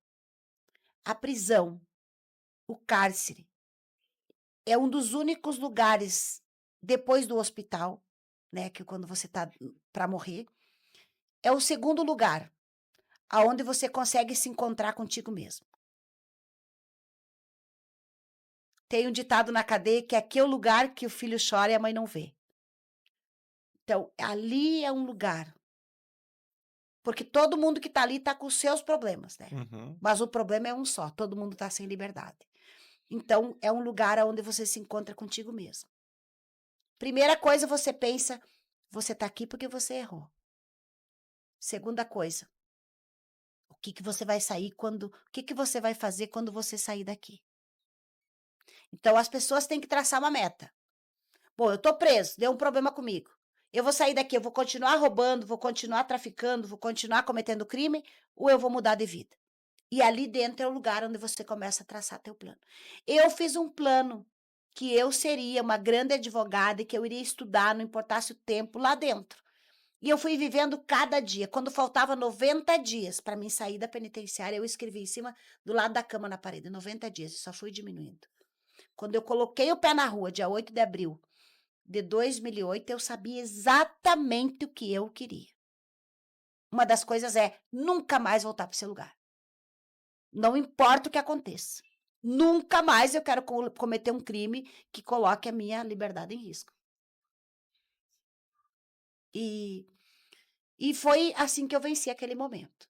a prisão, o cárcere, é um dos únicos lugares depois do hospital, né, que quando você tá para morrer, é o segundo lugar aonde você consegue se encontrar contigo mesmo. Tem um ditado na cadeia que aqui é o lugar que o filho chora e a mãe não vê. Então, ali é um lugar. Porque todo mundo que tá ali tá com os seus problemas, né? Uhum. Mas o problema é um só, todo mundo tá sem liberdade. Então, é um lugar onde você se encontra contigo mesmo. Primeira coisa, você pensa, você tá aqui porque você errou. Segunda coisa, o que que você vai fazer quando você sair daqui? Então, as pessoas têm que traçar uma meta. Bom, eu tô preso, deu um problema comigo. Eu vou sair daqui, eu vou continuar roubando, vou continuar traficando, vou continuar cometendo crime, ou eu vou mudar de vida? E ali dentro é o lugar onde você começa a traçar teu plano. Eu fiz um plano que eu seria uma grande advogada e que eu iria estudar, não importasse o tempo, lá dentro. E eu fui vivendo cada dia. Quando faltava 90 dias para mim sair da penitenciária, eu escrevi em cima, do lado da cama na parede, 90 dias, e só fui diminuindo. Quando eu coloquei o pé na rua, dia 8 de abril de 2008, eu sabia exatamente o que eu queria. Uma das coisas é nunca mais voltar para esse lugar. Não importa o que aconteça. Nunca mais eu quero cometer um crime que coloque a minha liberdade em risco. E foi assim que eu venci aquele momento.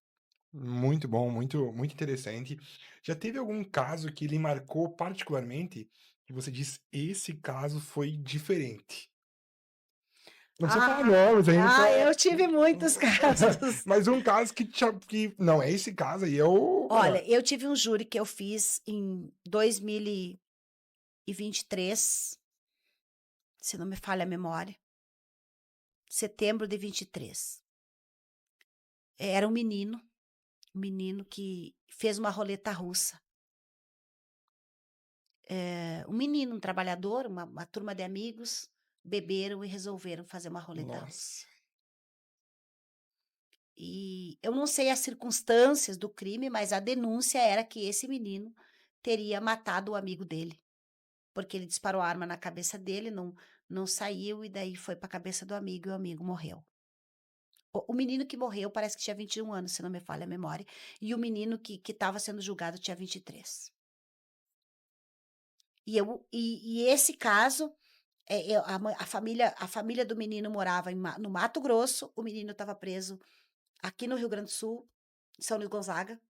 Muito bom, muito interessante. Já teve algum caso que lhe marcou particularmente, que você diz: "Esse caso foi diferente"? Não precisa falar nomes, a gente só Eu tive muitos casos. mas um caso que não, é esse caso aí é o Olha, melhor. eu tive um júri que eu fiz em 2023, se não me falha a memória, setembro de 23. Era um menino que fez uma roleta russa. Um menino, um trabalhador, uma turma de amigos, beberam e resolveram fazer uma roleta russa. Nossa. E eu não sei as circunstâncias do crime, mas a denúncia era que esse menino teria matado o amigo dele, porque ele disparou a arma na cabeça dele, não saiu, e daí foi para a cabeça do amigo e o amigo morreu. O menino que morreu parece que tinha 21 anos, se não me falha a memória, e o menino que estava sendo julgado tinha 23. E esse caso, a família do menino morava no Mato Grosso, o menino estava preso aqui no Rio Grande do Sul, em São Luís Gonzaga.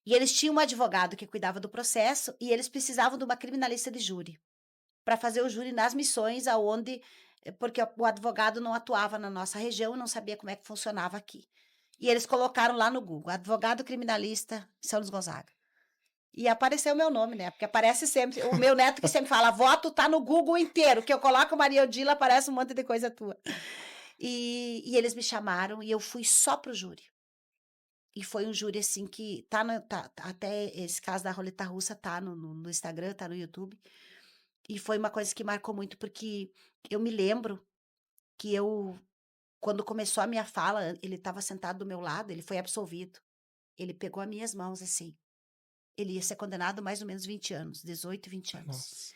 E eles tinham um advogado que cuidava do processo e eles precisavam de uma criminalista de júri para fazer o júri nas missões aonde, porque o advogado não atuava na nossa região e não sabia como é que funcionava aqui. E eles colocaram lá no Google, advogado criminalista São Luís Gonzaga. E apareceu o meu nome, né? Porque aparece sempre, o meu neto que sempre fala, voto tá no Google inteiro, que eu coloco Maria Odila, aparece um monte de coisa tua. E eles me chamaram e eu fui só pro júri. E foi um júri, assim, que até esse caso da roleta russa tá no Instagram, tá no YouTube. E foi uma coisa que marcou muito, porque eu me lembro que quando começou a minha fala, ele estava sentado do meu lado, ele foi absolvido. Ele pegou as minhas mãos, assim. Ele ia ser condenado a mais ou menos 20 anos, 18, 20 anos. Nossa.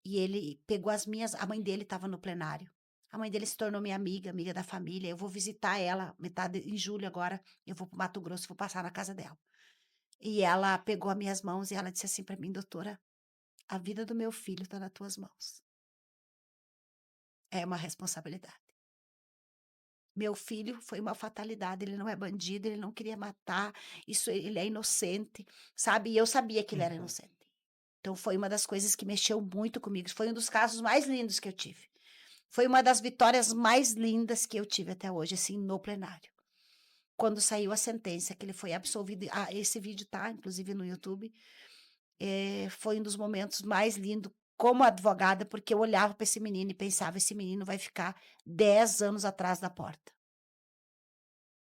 E ele pegou a mãe dele estava no plenário. A mãe dele se tornou minha amiga da família. Eu vou visitar ela, em julho agora, eu vou para o Mato Grosso, vou passar na casa dela. E ela pegou as minhas mãos e ela disse assim para mim, doutora, a vida do meu filho está nas tuas mãos. É uma responsabilidade. Meu filho foi uma fatalidade, ele não é bandido, ele não queria matar, ele é inocente, sabe? E eu sabia que ele era Uhum. inocente. Então foi uma das coisas que mexeu muito comigo, foi um dos casos mais lindos que eu tive. Foi uma das vitórias mais lindas que eu tive até hoje, assim, no plenário. Quando saiu a sentença, que ele foi absolvido, esse vídeo tá, inclusive, no YouTube, foi um dos momentos mais lindos como advogada, porque eu olhava para esse menino e pensava, esse menino vai ficar 10 anos atrás da porta.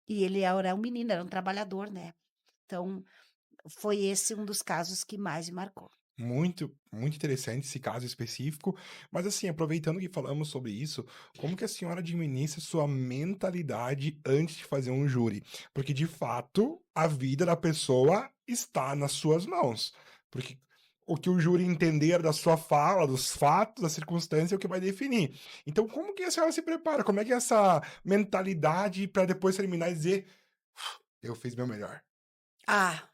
E ele era um menino, era um trabalhador, né? Então, foi esse um dos casos que mais me marcou. Muito interessante esse caso específico, mas assim, aproveitando que falamos sobre isso, como que a senhora administra sua mentalidade antes de fazer um júri? Porque de fato, a vida da pessoa está nas suas mãos. Porque o que o júri entender da sua fala, dos fatos, da circunstância é o que vai definir. Então, como que a senhora se prepara? Como é que é essa mentalidade para depois terminar e dizer, eu fiz meu melhor? Ah,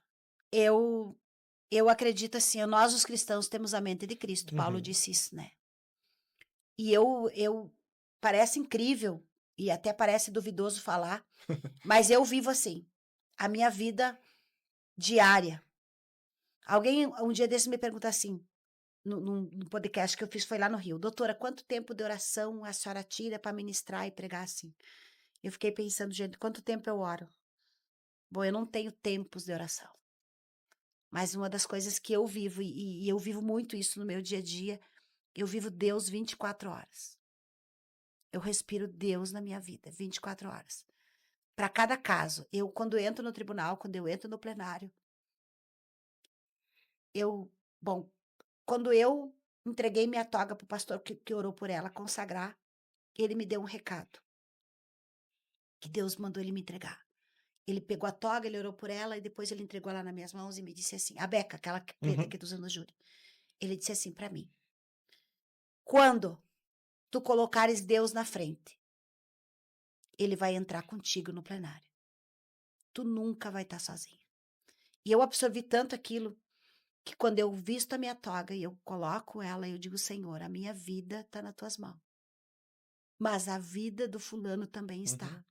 eu Eu acredito assim, nós os cristãos temos a mente de Cristo. Paulo Uhum. disse isso, né? E parece incrível e até parece duvidoso falar, mas eu vivo assim, a minha vida diária. Alguém um dia desse me pergunta assim, num podcast que eu fiz, foi lá no Rio: doutora, quanto tempo de oração a senhora tira para ministrar e pregar assim? Eu fiquei pensando, gente, quanto tempo eu oro? Bom, eu não tenho tempos de oração. Mas uma das coisas que eu vivo, e eu vivo muito isso no meu dia a dia, eu vivo Deus 24 horas. Eu respiro Deus na minha vida, 24 horas. Para cada caso, quando entro no tribunal, quando eu entro no plenário, bom, quando eu entreguei minha toga para o pastor que orou por ela consagrar, ele me deu um recado, que Deus mandou ele me entregar. Ele pegou a toga, ele orou por ela e depois ele entregou ela nas minhas mãos e me disse assim, a beca, aquela preta Uhum. que tu usa no júri. Ele disse assim para mim: quando tu colocares Deus na frente, ele vai entrar contigo no plenário. Tu nunca vai estar sozinho. E eu absorvi tanto aquilo que quando eu visto a minha toga e eu coloco ela, eu digo, Senhor, a minha vida está nas tuas mãos. Mas a vida do fulano também está. Uhum.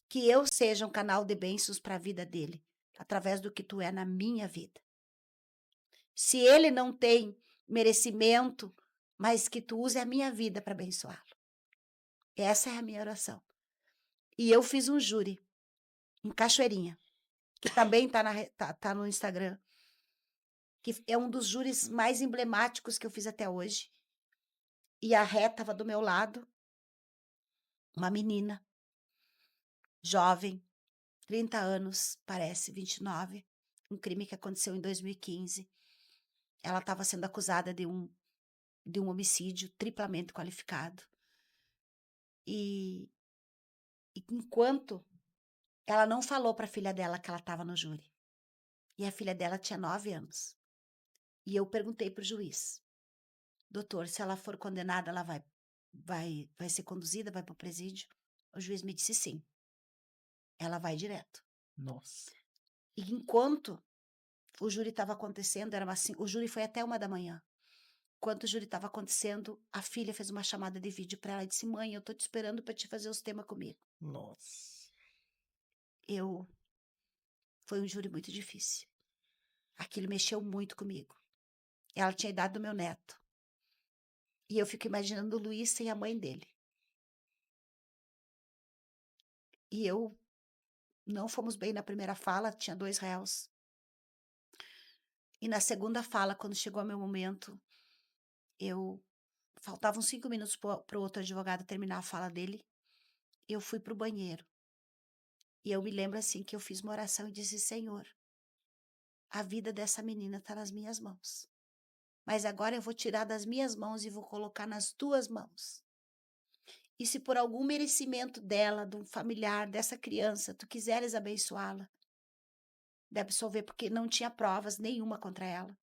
Que eu seja um canal de bênçãos para a vida dele, através do que tu é na minha vida. Se ele não tem merecimento, mas que tu use a minha vida para abençoá-lo. Essa é a minha oração. E eu fiz um júri em Cachoeirinha, que também tá no Instagram, que é um dos júris mais emblemáticos que eu fiz até hoje. E a Ré estava do meu lado, uma menina, jovem, 30 anos, parece, 29, um crime que aconteceu em 2015. Ela estava sendo acusada de um homicídio triplamente qualificado. E enquanto ela não falou para a filha dela que ela estava no júri. E a filha dela tinha 9 anos. E eu perguntei para o juiz, doutor, se ela for condenada, ela vai ser conduzida, vai para o presídio? O juiz me disse sim. Ela vai direto. Nossa. E enquanto o júri estava acontecendo, o júri foi até 1h. Enquanto o júri estava acontecendo, a filha fez uma chamada de vídeo para ela e disse, mãe, eu tô te esperando para te fazer os temas comigo. Nossa. Foi um júri muito difícil. Aquilo mexeu muito comigo. Ela tinha a idade do meu neto. E eu fico imaginando o Luiz sem a mãe dele. E não fomos bem na primeira fala, tinha 2 réus. E na segunda fala, quando chegou o meu momento, faltavam 5 minutos para o outro advogado terminar a fala dele. Eu fui para o banheiro. E eu me lembro assim que eu fiz uma oração e disse, Senhor, a vida dessa menina está nas minhas mãos. Mas agora eu vou tirar das minhas mãos e vou colocar nas tuas mãos. E se por algum merecimento dela, de um familiar, dessa criança, tu quiseres abençoá-la, de absolver, porque não tinha provas nenhuma contra ela.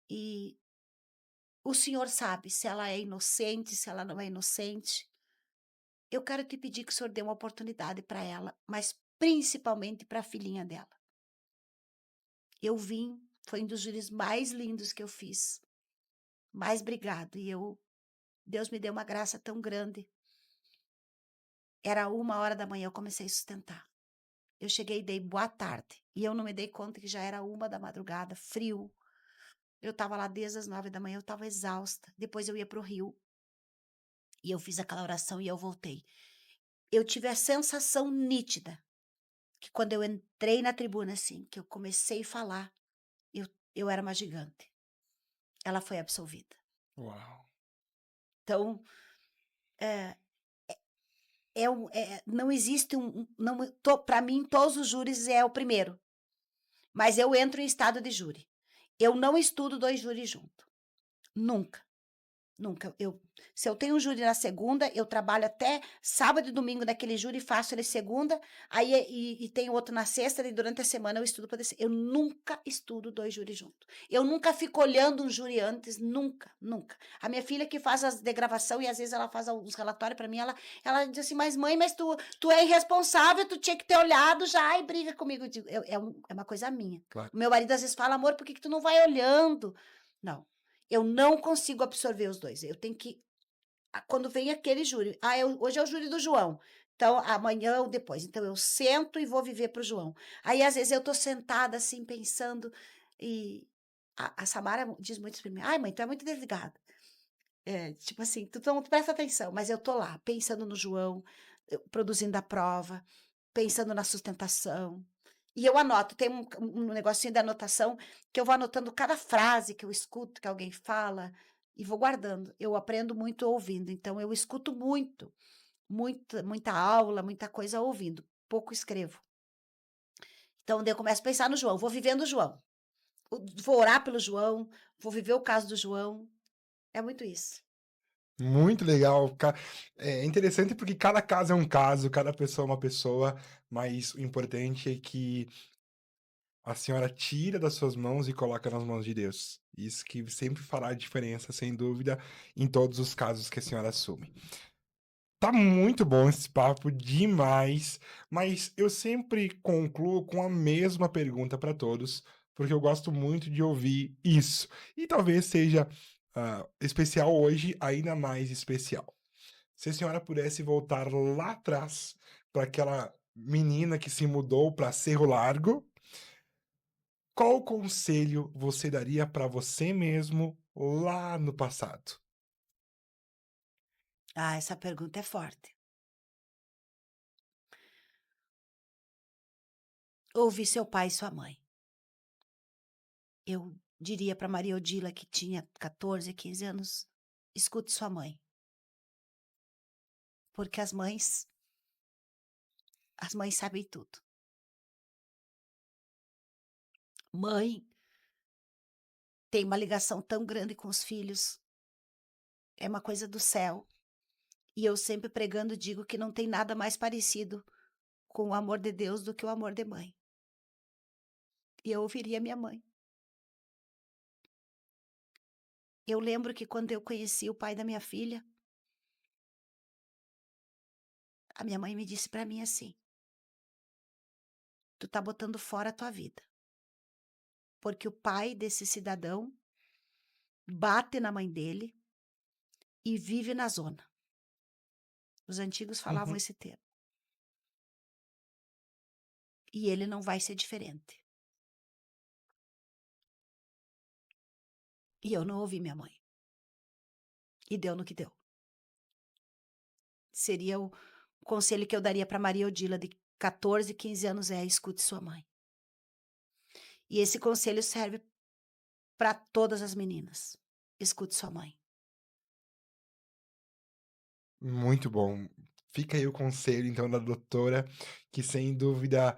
E o Senhor sabe se ela é inocente, se ela não é inocente. Eu quero te pedir que o Senhor dê uma oportunidade para ela, mas principalmente para a filhinha dela. Eu vim, foi um dos júris mais lindos que eu fiz. Mais obrigado. E Deus me deu uma graça tão grande. Era 1h eu comecei a sustentar. Eu cheguei e dei boa tarde. E eu não me dei conta que já era 1h, frio. Eu estava lá desde as 9h, eu estava exausta. Depois eu ia para o Rio. E eu fiz aquela oração e eu voltei. Eu tive a sensação nítida que quando eu entrei na tribuna, assim, que eu comecei a falar, eu era uma gigante. Ela foi absolvida. Uau. Então, não existe para mim, todos os júris é o primeiro. Mas eu entro em estado de júri. Eu não estudo 2 júris juntos. Nunca. Nunca. Se eu tenho um júri na segunda, eu trabalho até sábado e domingo naquele júri, faço ele segunda, aí e tem outro na sexta, e durante a semana eu estudo para descer. Eu nunca estudo 2 júris juntos. Eu nunca fico olhando um júri antes, nunca, nunca. A minha filha que faz as de gravação e às vezes ela faz os relatórios para mim, ela diz assim, mas mãe, mas tu é irresponsável, tu tinha que ter olhado já e briga comigo. Eu digo, é uma coisa minha. Claro. O meu marido às vezes fala, amor, por que tu não vai olhando? Não. Eu não consigo absorver os 2. Eu tenho que quando vem aquele júri, hoje é o júri do João, então amanhã ou depois, então eu sento e vou viver para o João. Aí às vezes eu tô sentada assim pensando e a Samara diz muito para mim: "Ai mãe, tu é muito desligada". Tipo assim, tu não presta atenção, mas eu tô lá pensando no João, produzindo a prova, pensando na sustentação. E eu anoto, tem um negocinho da anotação que eu vou anotando cada frase que eu escuto, que alguém fala, e vou guardando. Eu aprendo muito ouvindo, então eu escuto muito, muita aula, muita coisa ouvindo, pouco escrevo. Então daí eu começo a pensar no João, vou vivendo o João, vou orar pelo João, vou viver o caso do João, é muito isso. Muito legal. É interessante porque cada caso é um caso, cada pessoa é uma pessoa, mas o importante é que a senhora tira das suas mãos e coloca nas mãos de Deus. Isso que sempre fará a diferença, sem dúvida, em todos os casos que a senhora assume. Tá muito bom esse papo, demais, mas eu sempre concluo com a mesma pergunta para todos, porque eu gosto muito de ouvir isso. E talvez seja especial hoje, ainda mais especial. Se a senhora pudesse voltar lá atrás para aquela menina que se mudou para Cerro Largo, qual conselho você daria para você mesmo lá no passado? Ah, essa pergunta é forte. Ouvi seu pai e sua mãe. Eu diria para Maria Odila, que tinha 14, 15 anos, escute sua mãe. Porque as mães sabem tudo. Mãe tem uma ligação tão grande com os filhos, é uma coisa do céu. E eu sempre pregando digo que não tem nada mais parecido com o amor de Deus do que o amor de mãe. E eu ouviria minha mãe. Eu lembro que quando eu conheci o pai da minha filha, a minha mãe me disse para mim assim: tu tá botando fora a tua vida. Porque o pai desse cidadão bate na mãe dele e vive na zona. Os antigos falavam Uhum. esse termo. E ele não vai ser diferente. E eu não ouvi minha mãe. E deu no que deu. Seria o conselho que eu daria para Maria Odila, de 14, 15 anos, escute sua mãe. E esse conselho serve para todas as meninas. Escute sua mãe. Muito bom. Fica aí o conselho, então, da doutora, que sem dúvida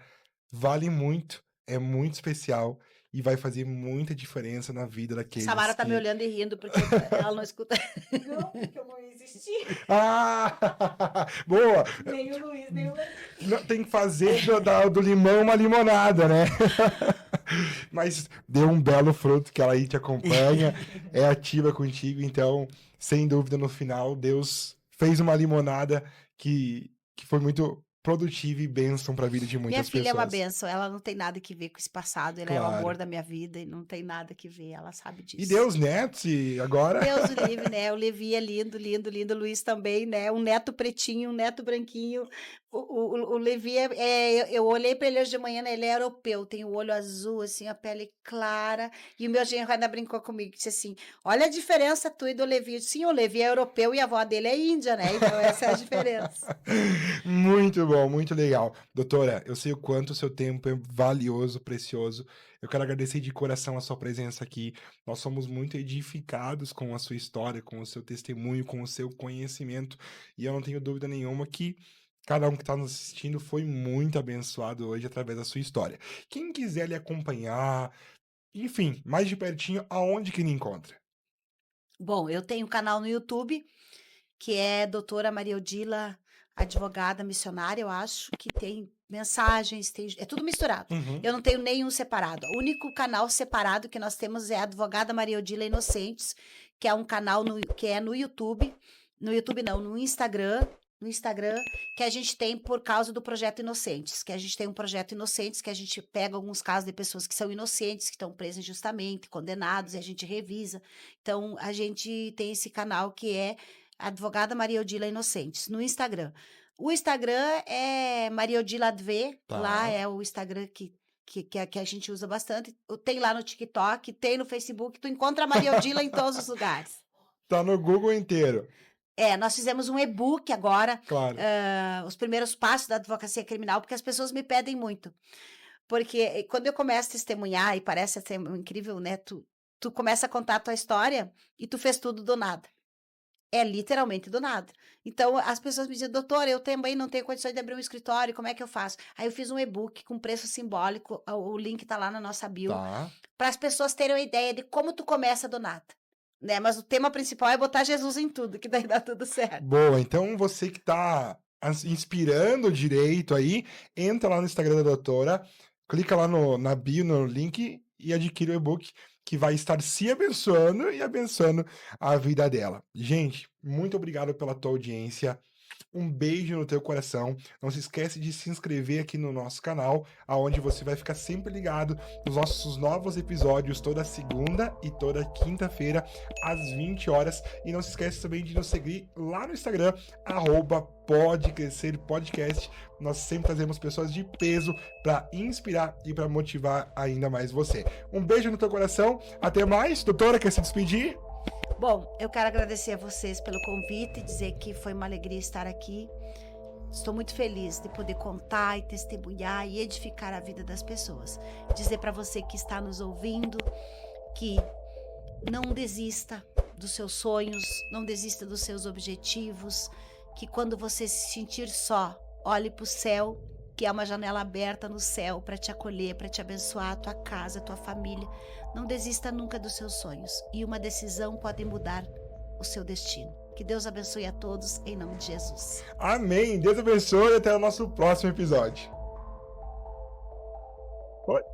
vale muito, é muito especial e vai fazer muita diferença na vida daqueles Samara tá me que. olhando e rindo porque ela não escuta. Não, porque eu não existi. Ah! Boa! Nem o Luiz, nem o Levi. Tem que fazer do limão uma limonada, né? Mas deu um belo fruto que ela aí te acompanha, é ativa contigo, então, sem dúvida, no final, Deus fez uma limonada que foi muito produtiva e bênção para a vida de Minha muitas filha é uma pessoas. bênção, ela não tem nada que ver com esse passado, ela é o Claro. amor da minha vida e não tem nada que ver, ela sabe E disso. Deus, netos, e agora? Deus o livre, né? O Levi é lindo, lindo, lindo. O Luiz também, né? Um neto pretinho, um neto branquinho. O Levi eu olhei para ele hoje de manhã, né? Ele é europeu, tem o olho azul, assim, a pele clara. E o meu genro ainda brincou comigo, disse assim: olha a diferença tu e do Levi. Sim, o Levi é europeu e a avó dele é índia, né? Então essa é a diferença. Muito bom, muito legal. Doutora, eu sei o quanto o seu tempo é valioso, precioso. Eu quero agradecer de coração a sua presença aqui. Nós somos muito edificados com a sua história, com o seu testemunho, com o seu conhecimento. E eu não tenho dúvida nenhuma que cada um que está nos assistindo foi muito abençoado hoje através da sua história. Quem quiser lhe acompanhar, enfim, mais de pertinho, aonde que lhe encontra? Bom, eu tenho um canal no YouTube, que é doutora Maria Odila, advogada missionária, eu acho, que tem mensagens, é tudo misturado. Uhum. Eu não tenho nenhum separado. O único canal separado que nós temos é a advogada Maria Odila Inocentes, que é um canal que é no YouTube. No YouTube não, no Instagram. No Instagram, que a gente tem por causa do projeto Inocentes, que a gente tem um projeto Inocentes, que a gente pega alguns casos de pessoas que são inocentes, que estão presas injustamente, condenados, e a gente revisa. Então, a gente tem esse canal que é Advogada Maria Odila Inocentes, no Instagram. O Instagram é Maria Odila Adv, Tá. lá é o Instagram que a gente usa bastante. Tem lá no TikTok, tem no Facebook, tu encontra a Maria Odila em todos os lugares. Tá no Google inteiro. Nós fizemos um e-book agora, Claro. os primeiros passos da advocacia criminal, porque as pessoas me pedem muito. Porque quando eu começo a testemunhar, e parece ser incrível, né? Tu começa a contar a tua história e tu fez tudo do nada. É literalmente do nada. Então, as pessoas me dizem, doutora, eu também não tenho condições de abrir um escritório, como é que eu faço? Aí eu fiz um e-book com preço simbólico, o link tá lá na nossa bio, Tá. para as pessoas terem uma ideia de como tu começa do nada. Né? Mas o tema principal é botar Jesus em tudo, que daí dá tudo certo. Boa, então você que tá inspirando direito aí, entra lá no Instagram da doutora, clica lá na bio, no link e adquire o e-book que vai estar se abençoando e abençoando a vida dela. Gente, muito obrigado pela tua audiência. Um beijo no teu coração. Não se esquece de se inscrever aqui no nosso canal, aonde você vai ficar sempre ligado nos nossos novos episódios toda segunda e toda quinta-feira às 20 horas. E não se esquece também de nos seguir lá no Instagram, @PodeCrescerPodcast. Nós sempre trazemos pessoas de peso para inspirar e para motivar ainda mais você. Um beijo no teu coração. Até mais. Doutora, quer se despedir? Bom, eu quero agradecer a vocês pelo convite e dizer que foi uma alegria estar aqui. Estou muito feliz de poder contar e testemunhar e edificar a vida das pessoas. Dizer para você que está nos ouvindo que não desista dos seus sonhos, não desista dos seus objetivos, que quando você se sentir só, olhe para o céu, que é uma janela aberta no céu para te acolher, para te abençoar, a tua casa, a tua família. Não desista nunca dos seus sonhos. E uma decisão pode mudar o seu destino. Que Deus abençoe a todos, em nome de Jesus. Amém. Deus abençoe e até o nosso próximo episódio. Oi.